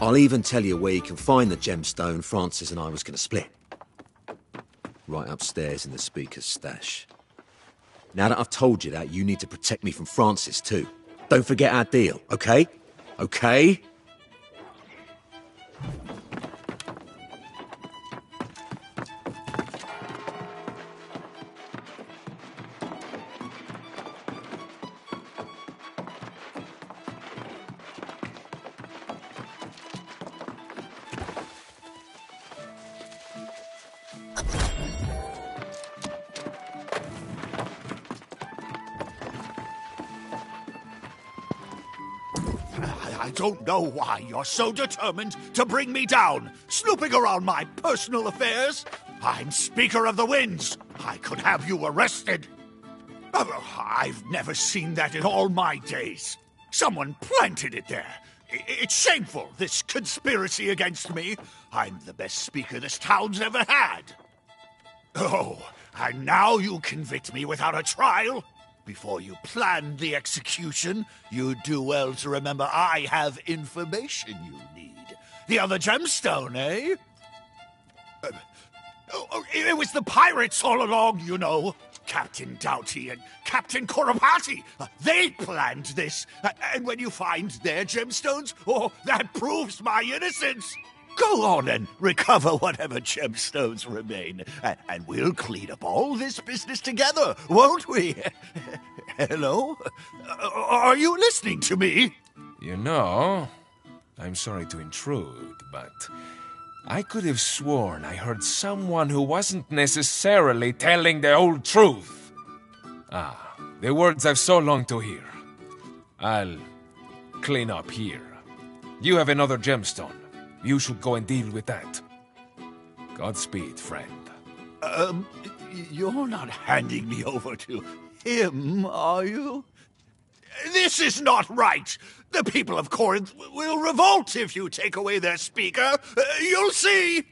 I'll even tell you where you can find the gemstone Francis and I was going to split. Right upstairs in the Speaker's stash. Now that I've told you that, you need to protect me from Francis too. Don't forget our deal, okay? Okay? I don't know why you're so determined to bring me down, snooping around my personal affairs. I'm Speaker of the Winds. I could have you arrested. I've never seen that in all my days. Someone planted it there. It's shameful, this conspiracy against me. I'm the best speaker this town's ever had. Oh, and now you convict me without a trial? Before you planned the execution, you'd do well to remember I have information you need. The other gemstone, eh? It was the pirates all along, you know. Captain Doughty and Captain Coropati. They planned this. And when you find their gemstones, oh, that proves my innocence. Go on and recover whatever gemstones remain, and we'll clean up all this business together, won't we? Hello? Are you listening to me? You know, I'm sorry to intrude, but I could have sworn I heard someone who wasn't necessarily telling the whole truth. Ah, the words I've so longed to hear. I'll clean up here. You have another gemstone. You should go and deal with that. Godspeed, friend. You're not handing me over to him, are you? This is not right. The people of Corinth will revolt if you take away their speaker. You'll see.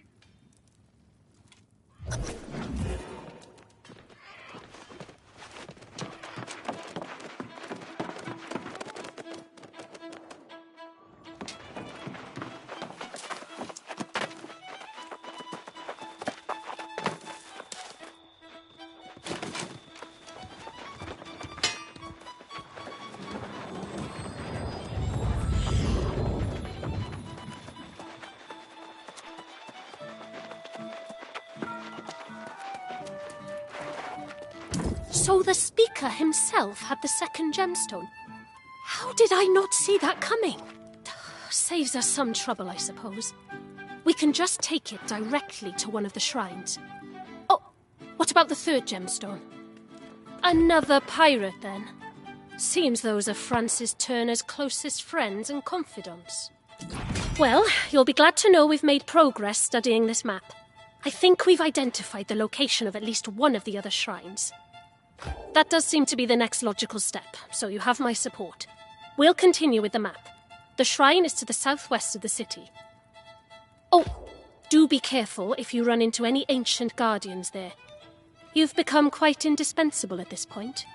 So the Speaker himself had the 2nd gemstone. How did I not see that coming? Saves us some trouble, I suppose. We can just take it directly to one of the shrines. Oh, what about the third gemstone? Another pirate, then. Seems those are Francis Turner's closest friends and confidants. Well, you'll be glad to know we've made progress studying this map. I think we've identified the location of at least one of the other shrines. That does seem to be the next logical step, so you have my support. We'll continue with the map. The shrine is to the southwest of the city. Oh, do be careful if you run into any ancient guardians there. You've become quite indispensable at this point.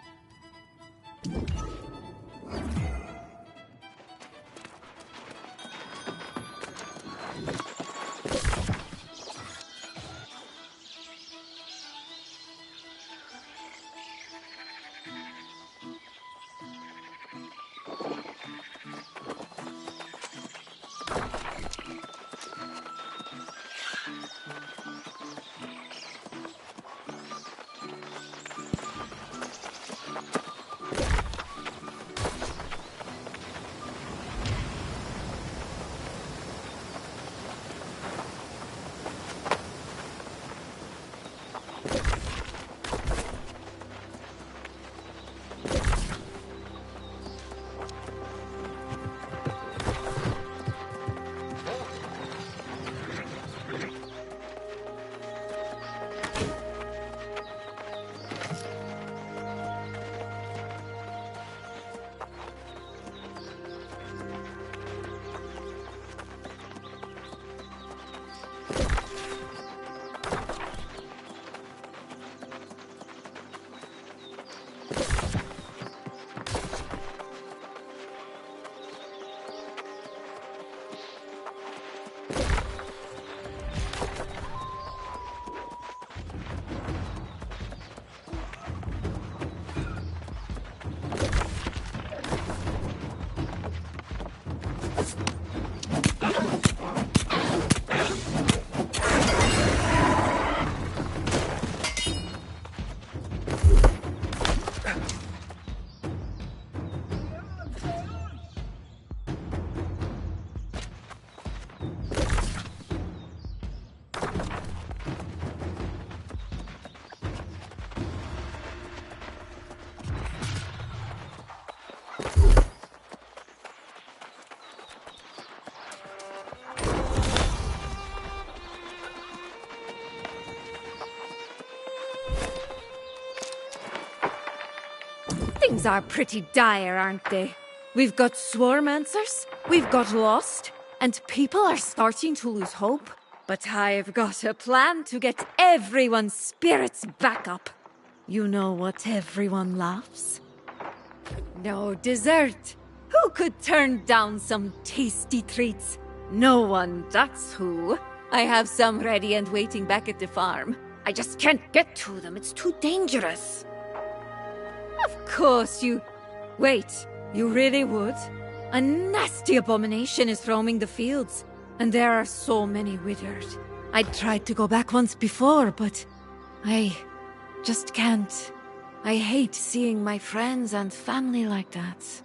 Things are pretty dire, aren't they? We've got swarmancers, we've got lost, and people are starting to lose hope. But I've got a plan to get everyone's spirits back up. You know what everyone loves? No dessert. Who could turn down some tasty treats? No one, that's who. I have some ready and waiting back at the farm. I just can't get to them, it's too dangerous. Of course you... Wait, you really would? A nasty abomination is roaming the fields, and there are so many withered. I tried to go back once before, but I just can't. I hate seeing my friends and family like that.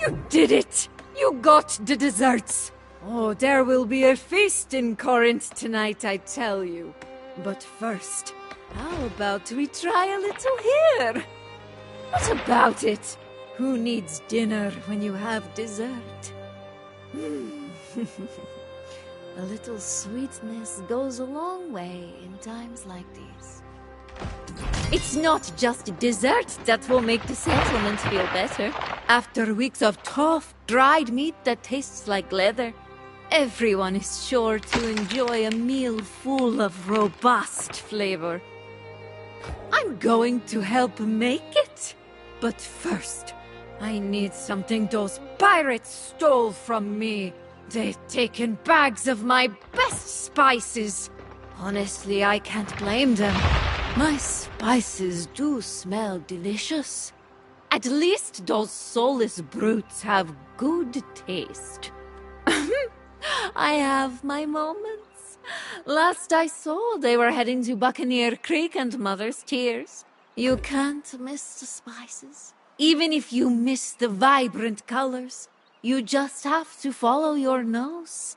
You did it! You got the desserts! Oh, there will be a feast in Corinth tonight, I tell you. But first, how about we try a little here? What about it? Who needs dinner when you have dessert? A little sweetness goes a long way in times like these. It's not just dessert that will make the settlement feel better. After weeks of tough, dried meat that tastes like leather, everyone is sure to enjoy a meal full of robust flavor. I'm going to help make it. But first, I need something those pirates stole from me. They've taken bags of my best spices. Honestly, I can't blame them. My spices do smell delicious. At least those soulless brutes have good taste. I have my moments. Last I saw, they were heading to Buccaneer Creek and Mother's Tears. You can't miss the spices. Even if you miss the vibrant colors, you just have to follow your nose.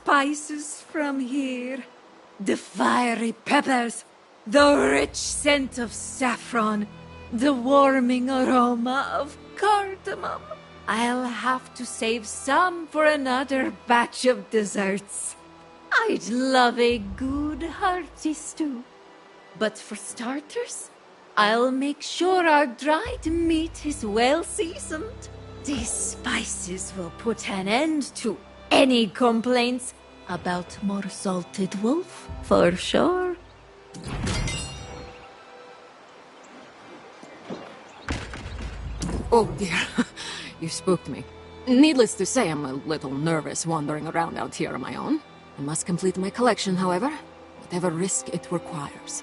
spices from here. The fiery peppers, the rich scent of saffron, the warming aroma of cardamom. I'll have to save some for another batch of desserts. I'd love a good hearty stew. But for starters, I'll make sure our dried meat is well seasoned. These spices will put an end to any complaints about more salted wolf, for sure. Oh dear, you spooked me. Needless to say, I'm a little nervous wandering around out here on my own. I must complete my collection, however, whatever risk it requires.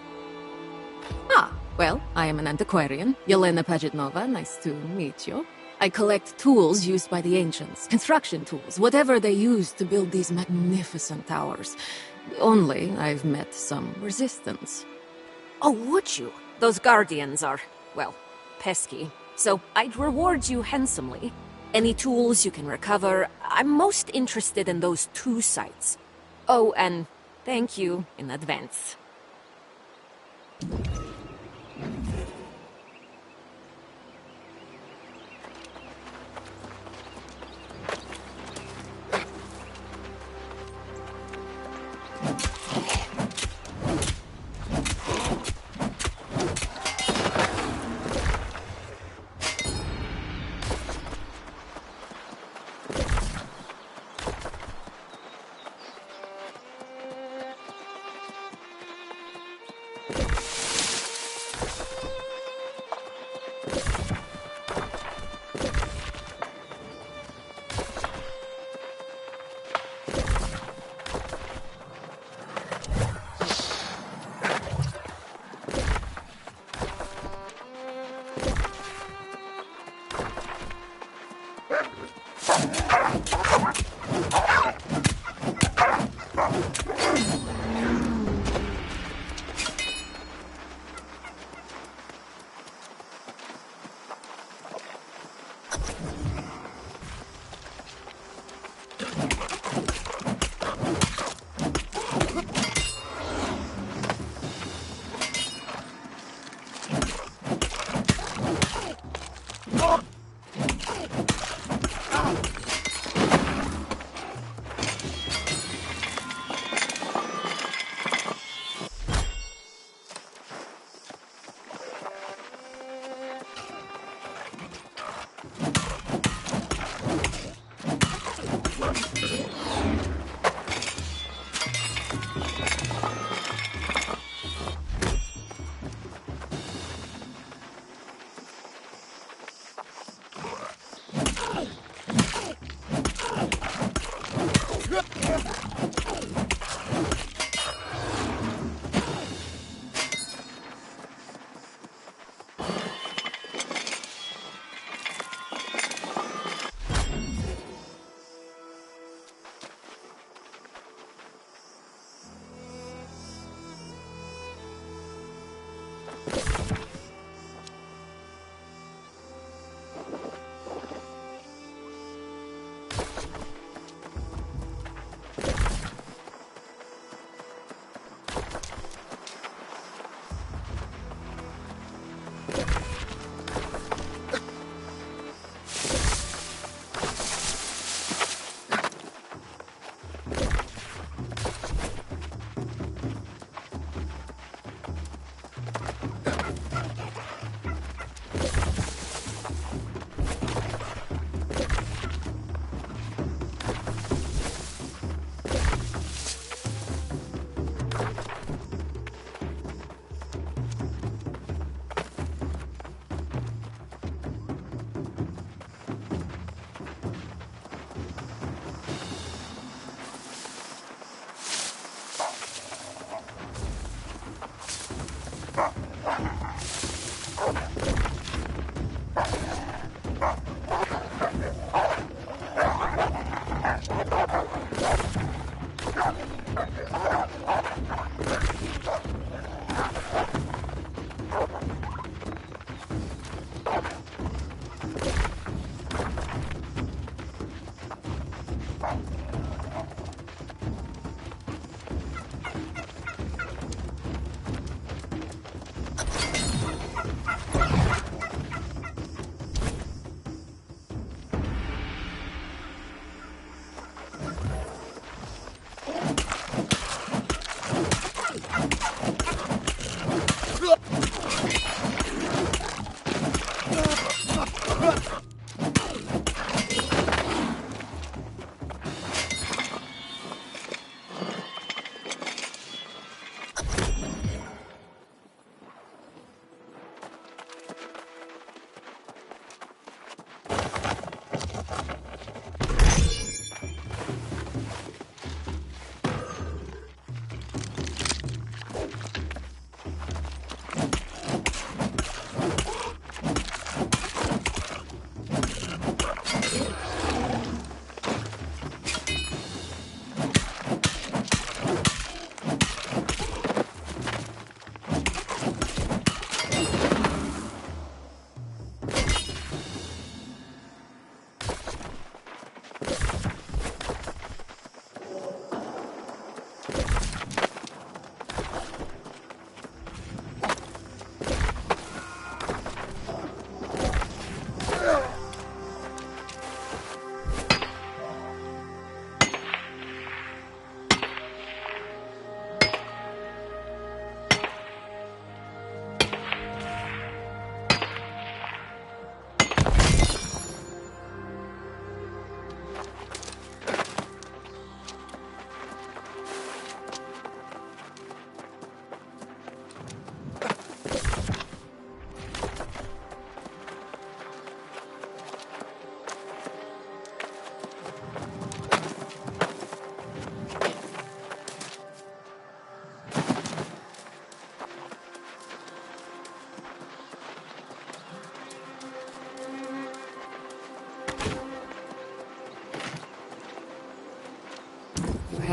Ah, well, I am an antiquarian. Yelena Pagetnova, nice to meet you. I collect tools used by the ancients, construction tools, whatever they used to build these magnificent towers. Only I've met some resistance. Oh, would you? Those guardians are, well, pesky. So I'd reward you handsomely. Any tools you can recover. I'm most interested in those 2 sites. Oh, and thank you in advance.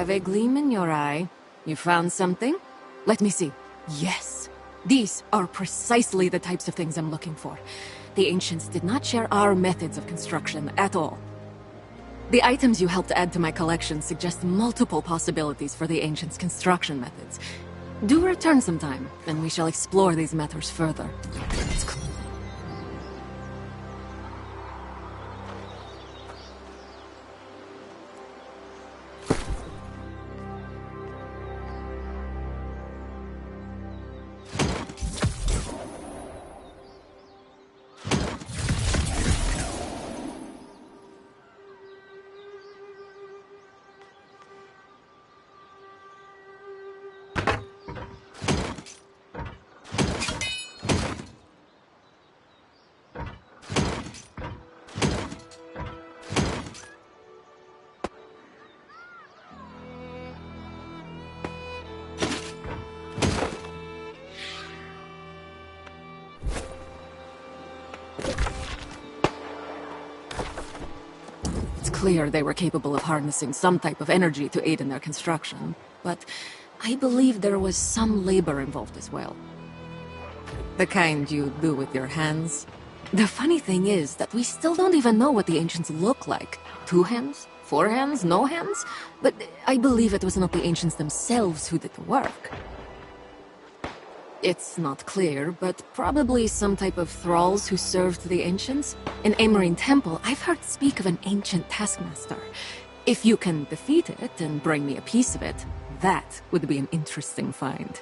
have a gleam in your eye. You found something? Let me see. Yes. These are precisely the types of things I'm looking for. The ancients did not share our methods of construction at all. The items you helped add to my collection suggest multiple possibilities for the ancients' construction methods. Do return sometime, and we shall explore these matters further. Clear they were capable of harnessing some type of energy to aid in their construction, but I believe there was some labor involved as well. The kind you do with your hands. The funny thing is that we still don't even know what the ancients look like. 2 hands? 4 hands? No hands? But I believe it was not the ancients themselves who did the work. It's not clear, but probably some type of thralls who served the ancients. In Amarine Temple, I've heard speak of an ancient taskmaster. If you can defeat it and bring me a piece of it, that would be an interesting find.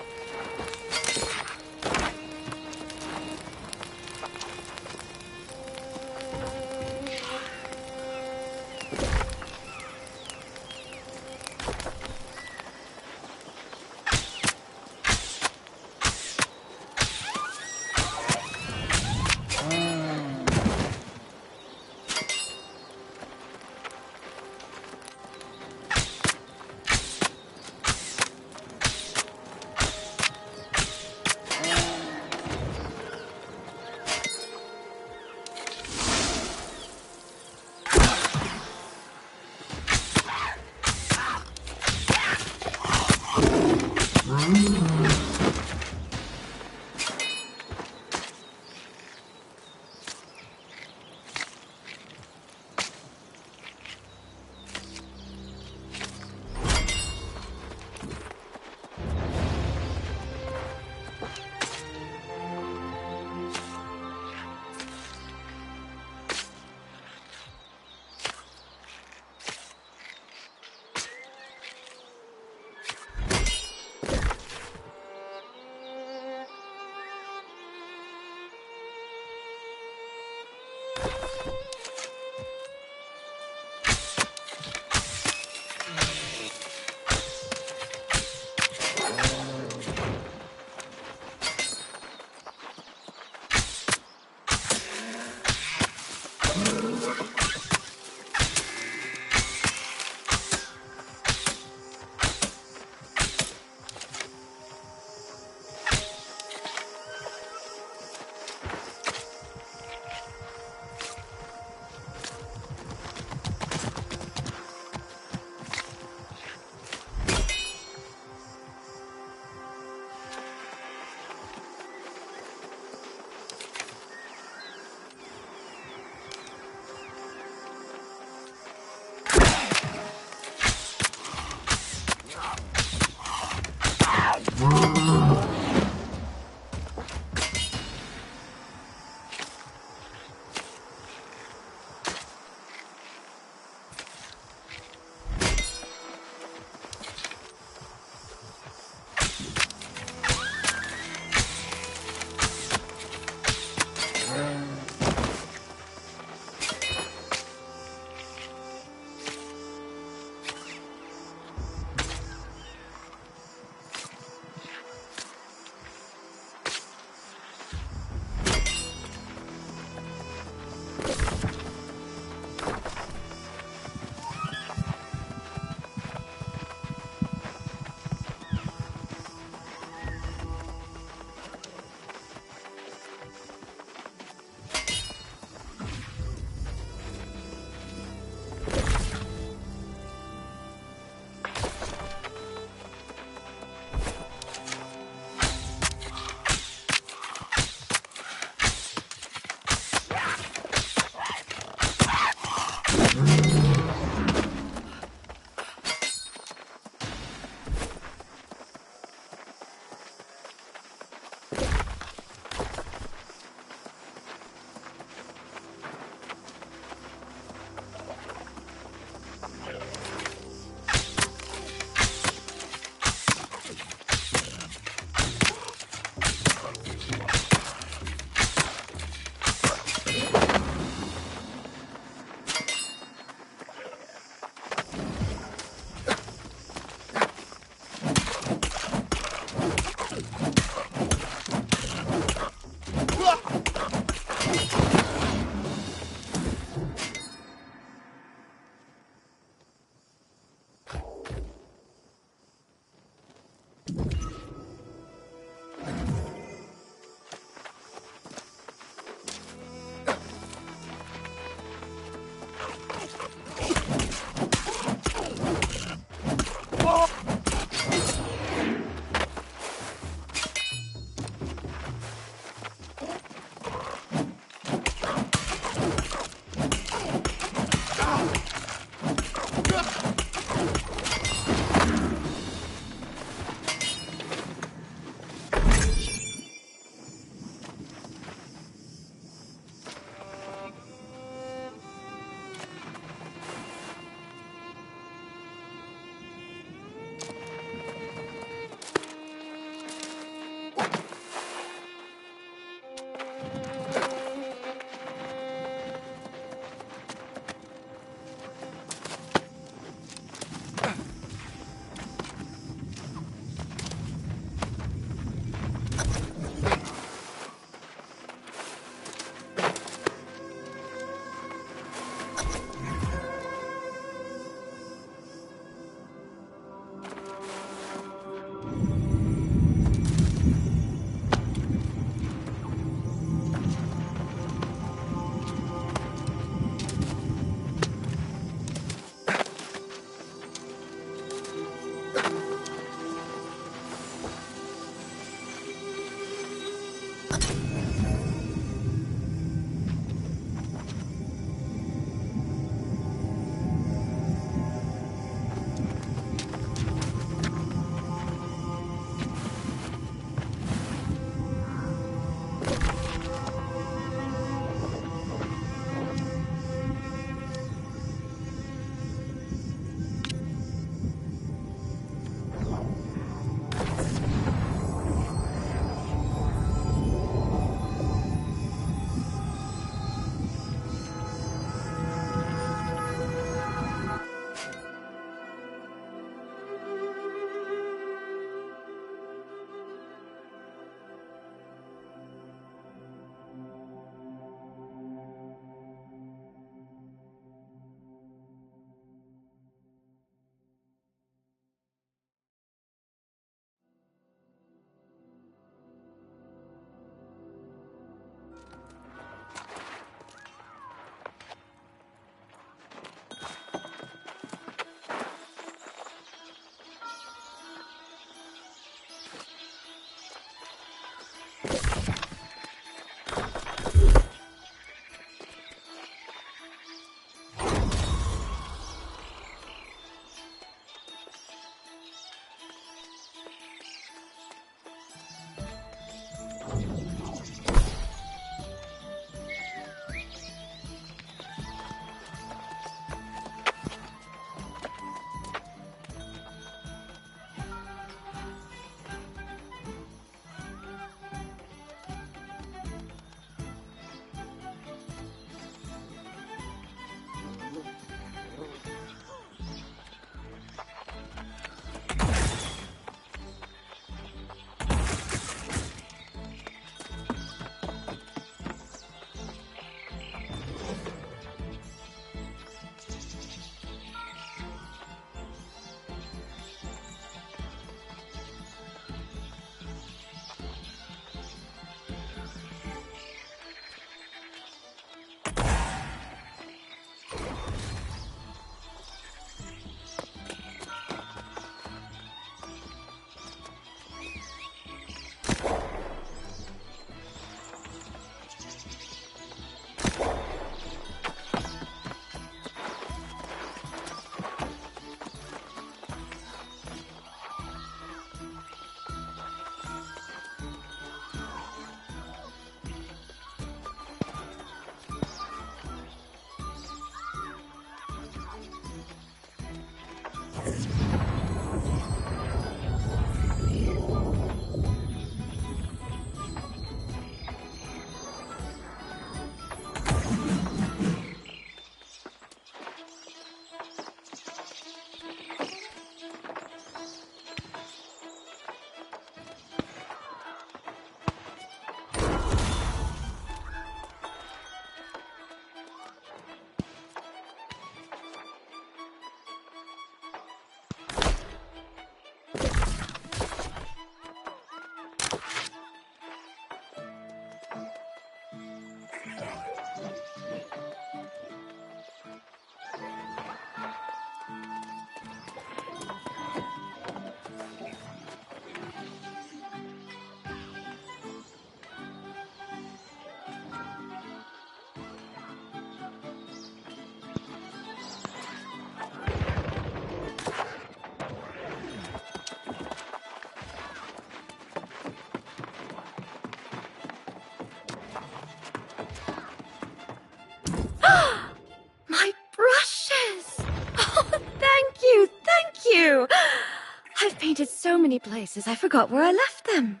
many places I forgot where I left them.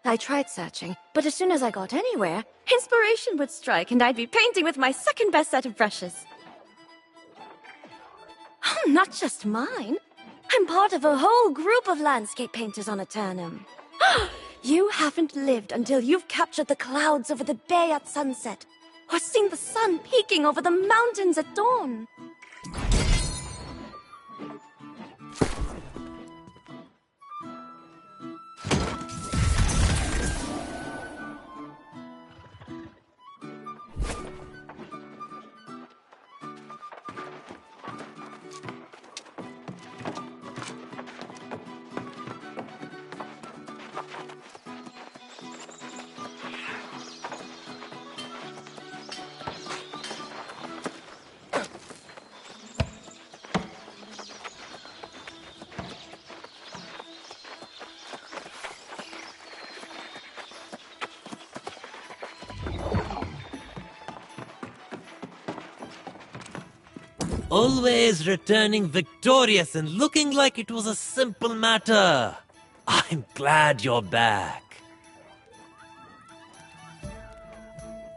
I tried searching, but as soon as I got anywhere, inspiration would strike and I'd be painting with my second best set of brushes. Oh, not just mine. I'm part of a whole group of landscape painters on Aeternum. You haven't lived until you've captured the clouds over the bay at sunset, or seen the sun peeking over the mountains at dawn. Always returning victorious and looking like it was a simple matter. I'm glad you're back.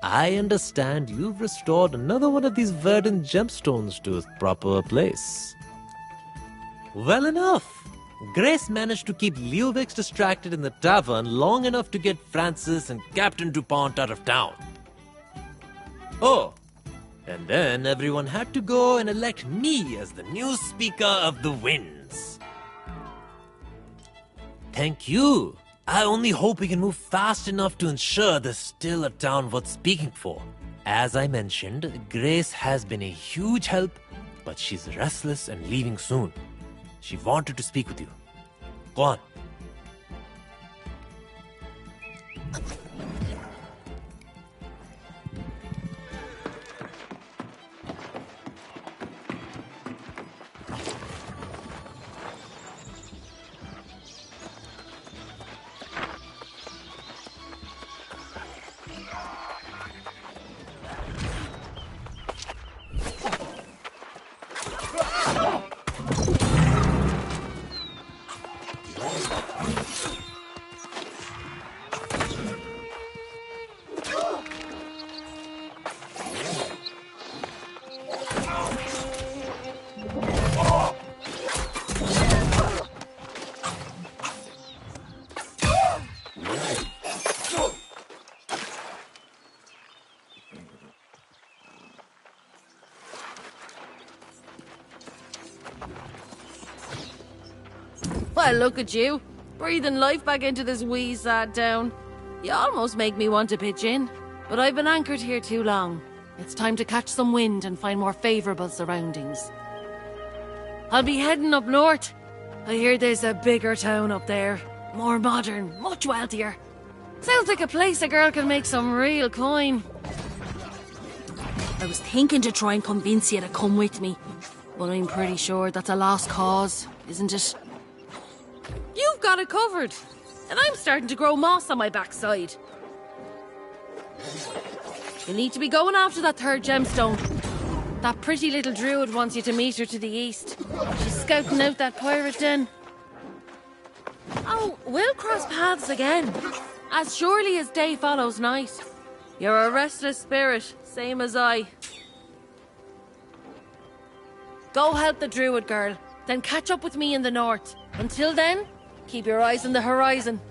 I understand you've restored another one of these verdant gemstones to its proper place. Well enough. Grace managed to keep Leovix distracted in the tavern long enough to get Francis and Captain DuPont out of town. Oh, and then everyone had to go and elect me as the new Speaker of the Winds. Thank you. I only hope we can move fast enough to ensure there's still a town worth speaking for. As I mentioned, Grace has been a huge help, but she's restless and leaving soon. She wanted to speak with you. Go on. Well, look at you, breathing life back into this wee sad town. You almost make me want to pitch in, but I've been anchored here too long. It's time to catch some wind and find more favourable surroundings. I'll be heading up north. I hear there's a bigger town up there. More modern, much wealthier. Sounds like a place a girl can make some real coin. I was thinking to try and convince you to come with me, but I'm pretty sure that's a lost cause, isn't it? You've got it covered, and I'm starting to grow moss on my backside. You need to be going after that third gemstone. That pretty little druid wants you to meet her to the east. She's scouting out that pirate den. Oh, we'll cross paths again. As surely as day follows night. You're a restless spirit, same as I. Go help the druid girl, then catch up with me in the north. Until then, keep your eyes on the horizon.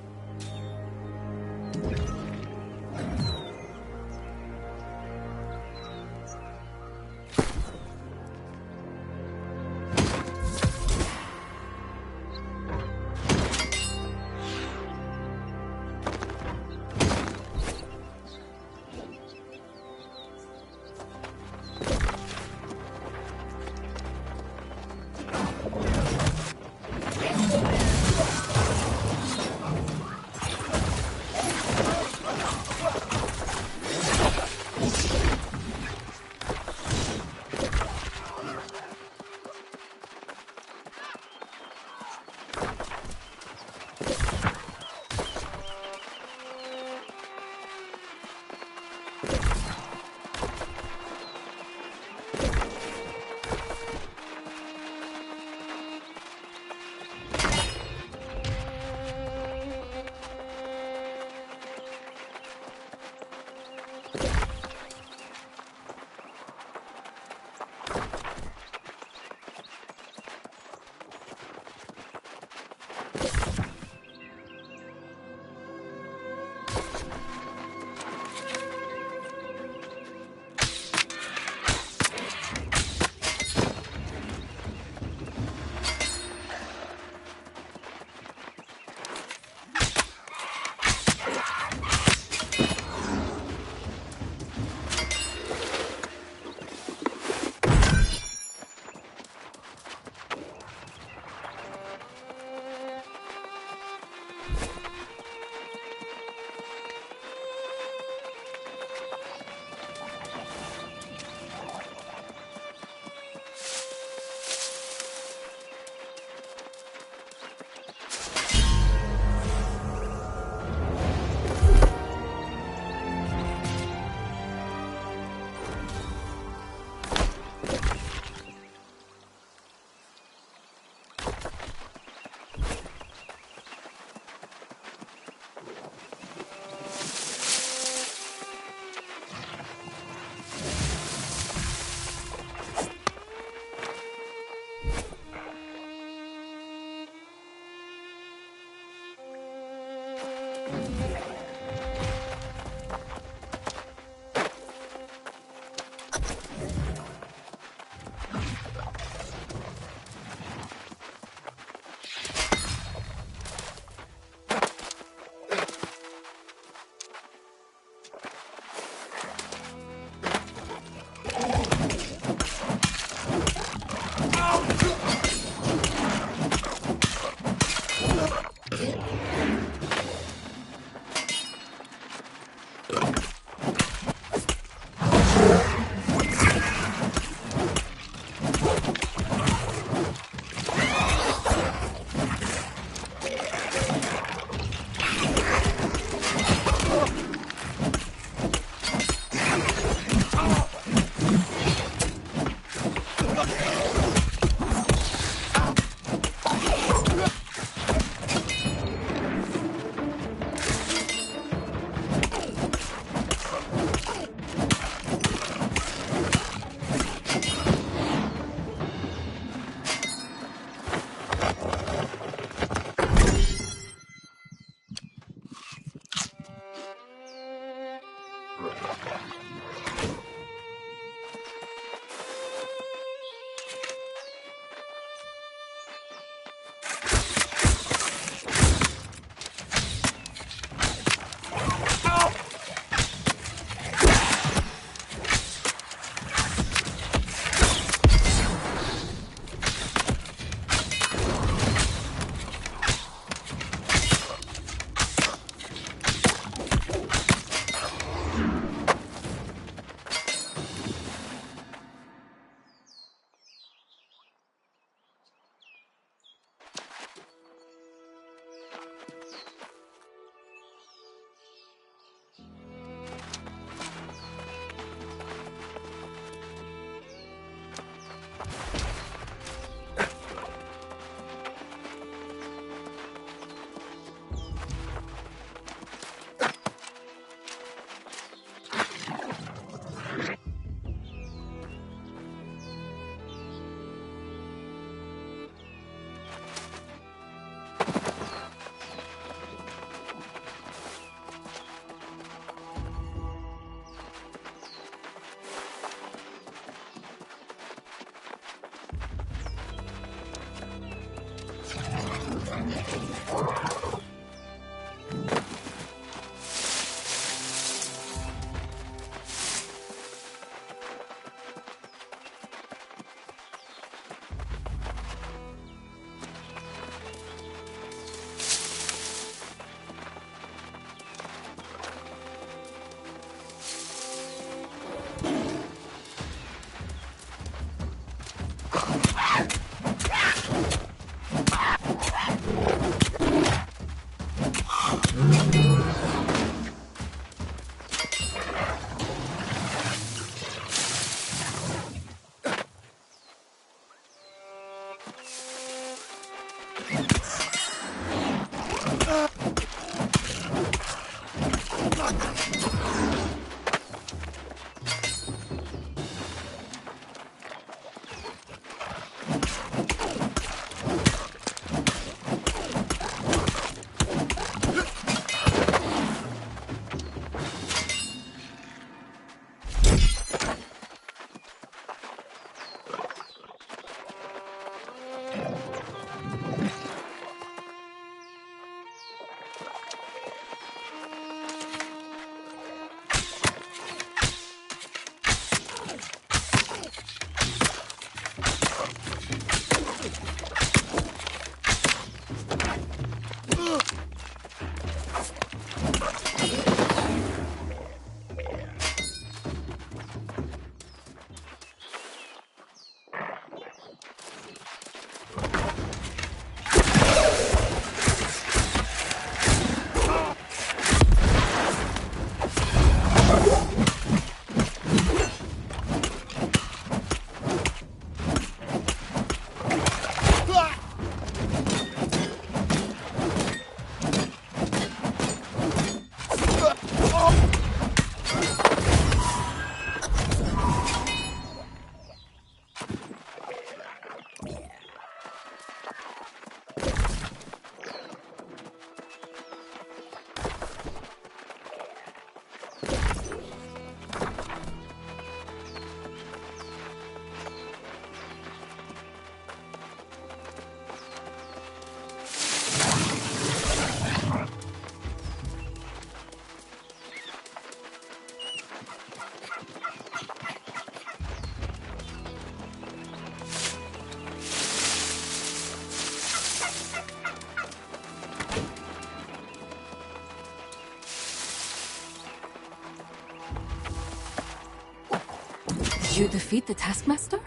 You defeat the Taskmaster?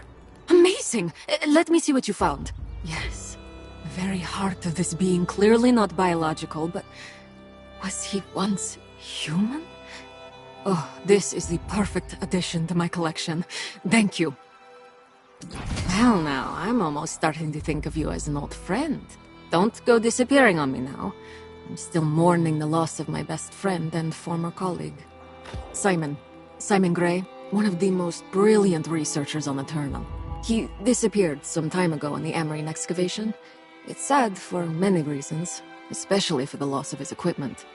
Amazing! Let me see what you found. Yes, the very heart of this being, clearly not biological, but was he once human? Oh, this is the perfect addition to my collection. Thank you. Well now, I'm almost starting to think of you as an old friend. Don't go disappearing on me now. I'm still mourning the loss of my best friend and former colleague. Simon Gray, one of the most brilliant researchers on Aeternum. He disappeared some time ago in the Amarine excavation. It's sad for many reasons, especially for the loss of his equipment.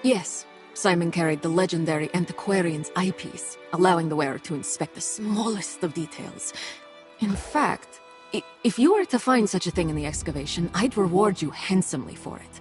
Yes, Simon carried the legendary antiquarian's eyepiece, allowing the wearer to inspect the smallest of details. In fact, if you were to find such a thing in the excavation, I'd reward you handsomely for it.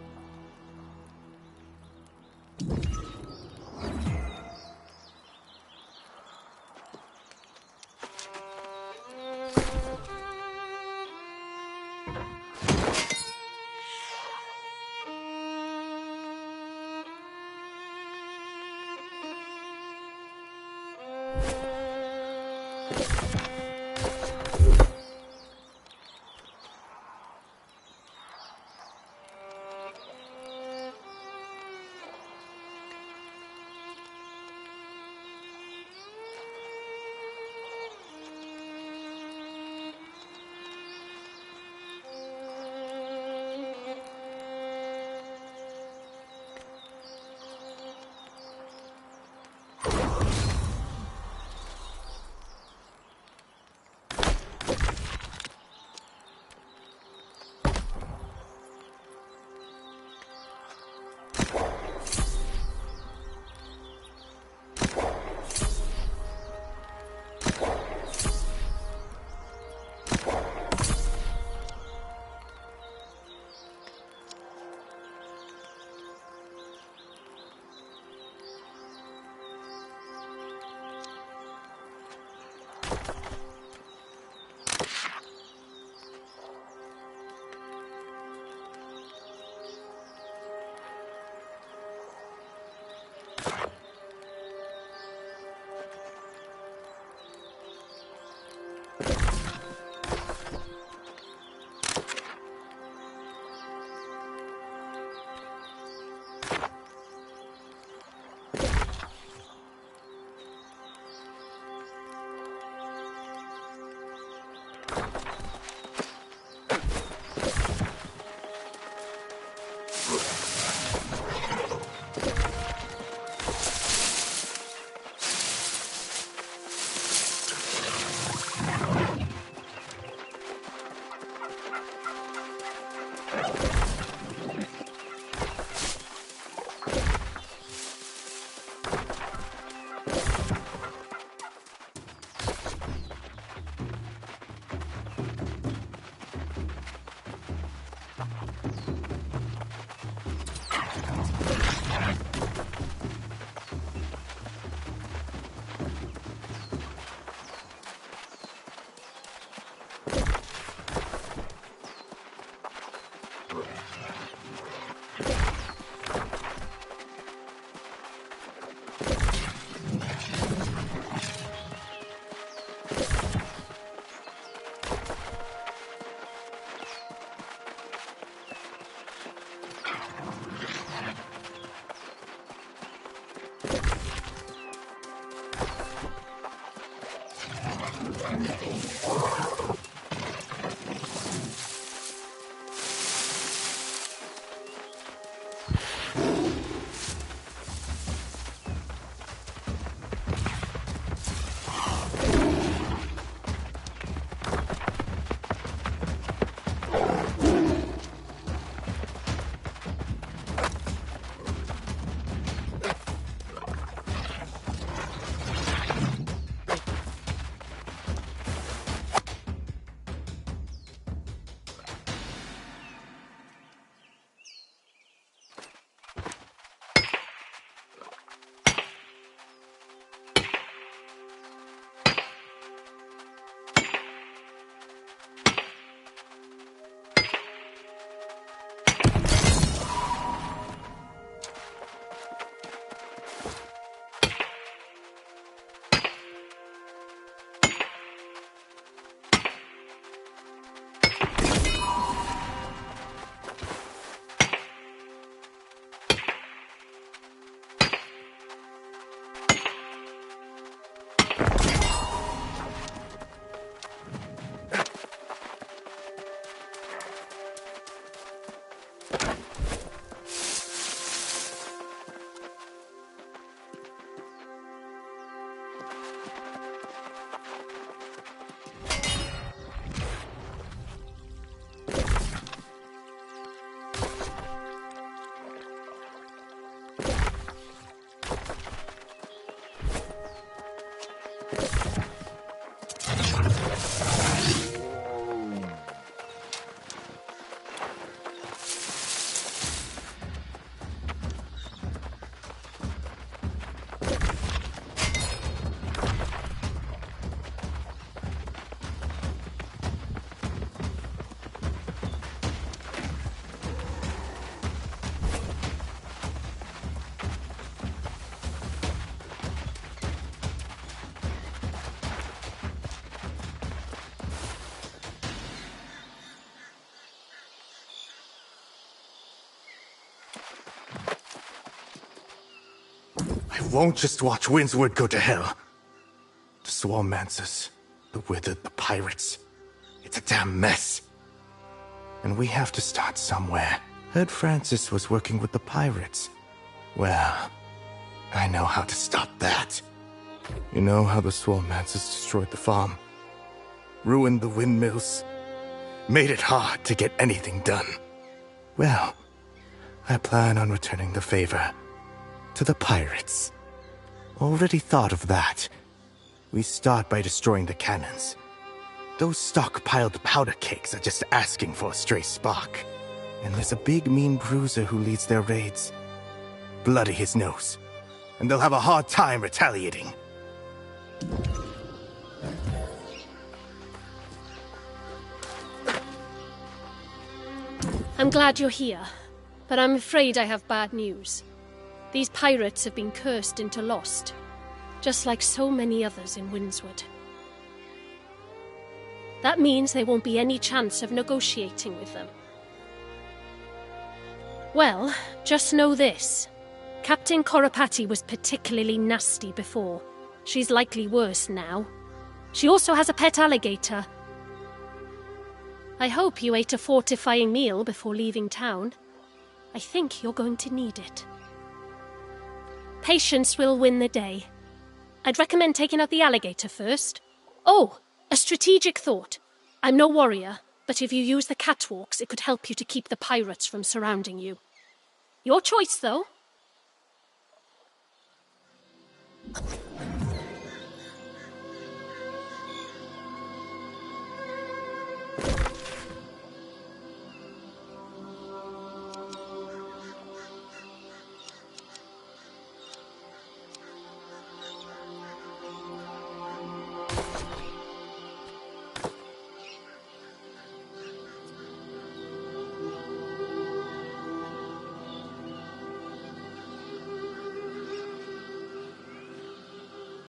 I won't just watch Windsward go to hell. The Swarmancers, the Withered, the Pirates. It's a damn mess. And we have to start somewhere. Heard Francis was working with the pirates. Well, I know how to stop that. You know how the Swarmancers destroyed the farm? Ruined the windmills? Made it hard to get anything done. Well, I plan on returning the favor to the pirates. Already thought of that. We start by destroying the cannons. Those stockpiled powder cakes are just asking for a stray spark. And there's a big mean bruiser who leads their raids. Bloody his nose. And they'll have a hard time retaliating. I'm glad you're here, but I'm afraid I have bad news. These pirates have been cursed into lost, just like so many others in Windsward. That means there won't be any chance of negotiating with them. Well, just know this. Captain Koropati was particularly nasty before. She's likely worse now. She also has a pet alligator. I hope you ate a fortifying meal before leaving town. I think you're going to need it. Patience will win the day. I'd recommend taking out the alligator first. Oh, a strategic thought. I'm no warrior, but if you use the catwalks, it could help you to keep the pirates from surrounding you. Your choice, though.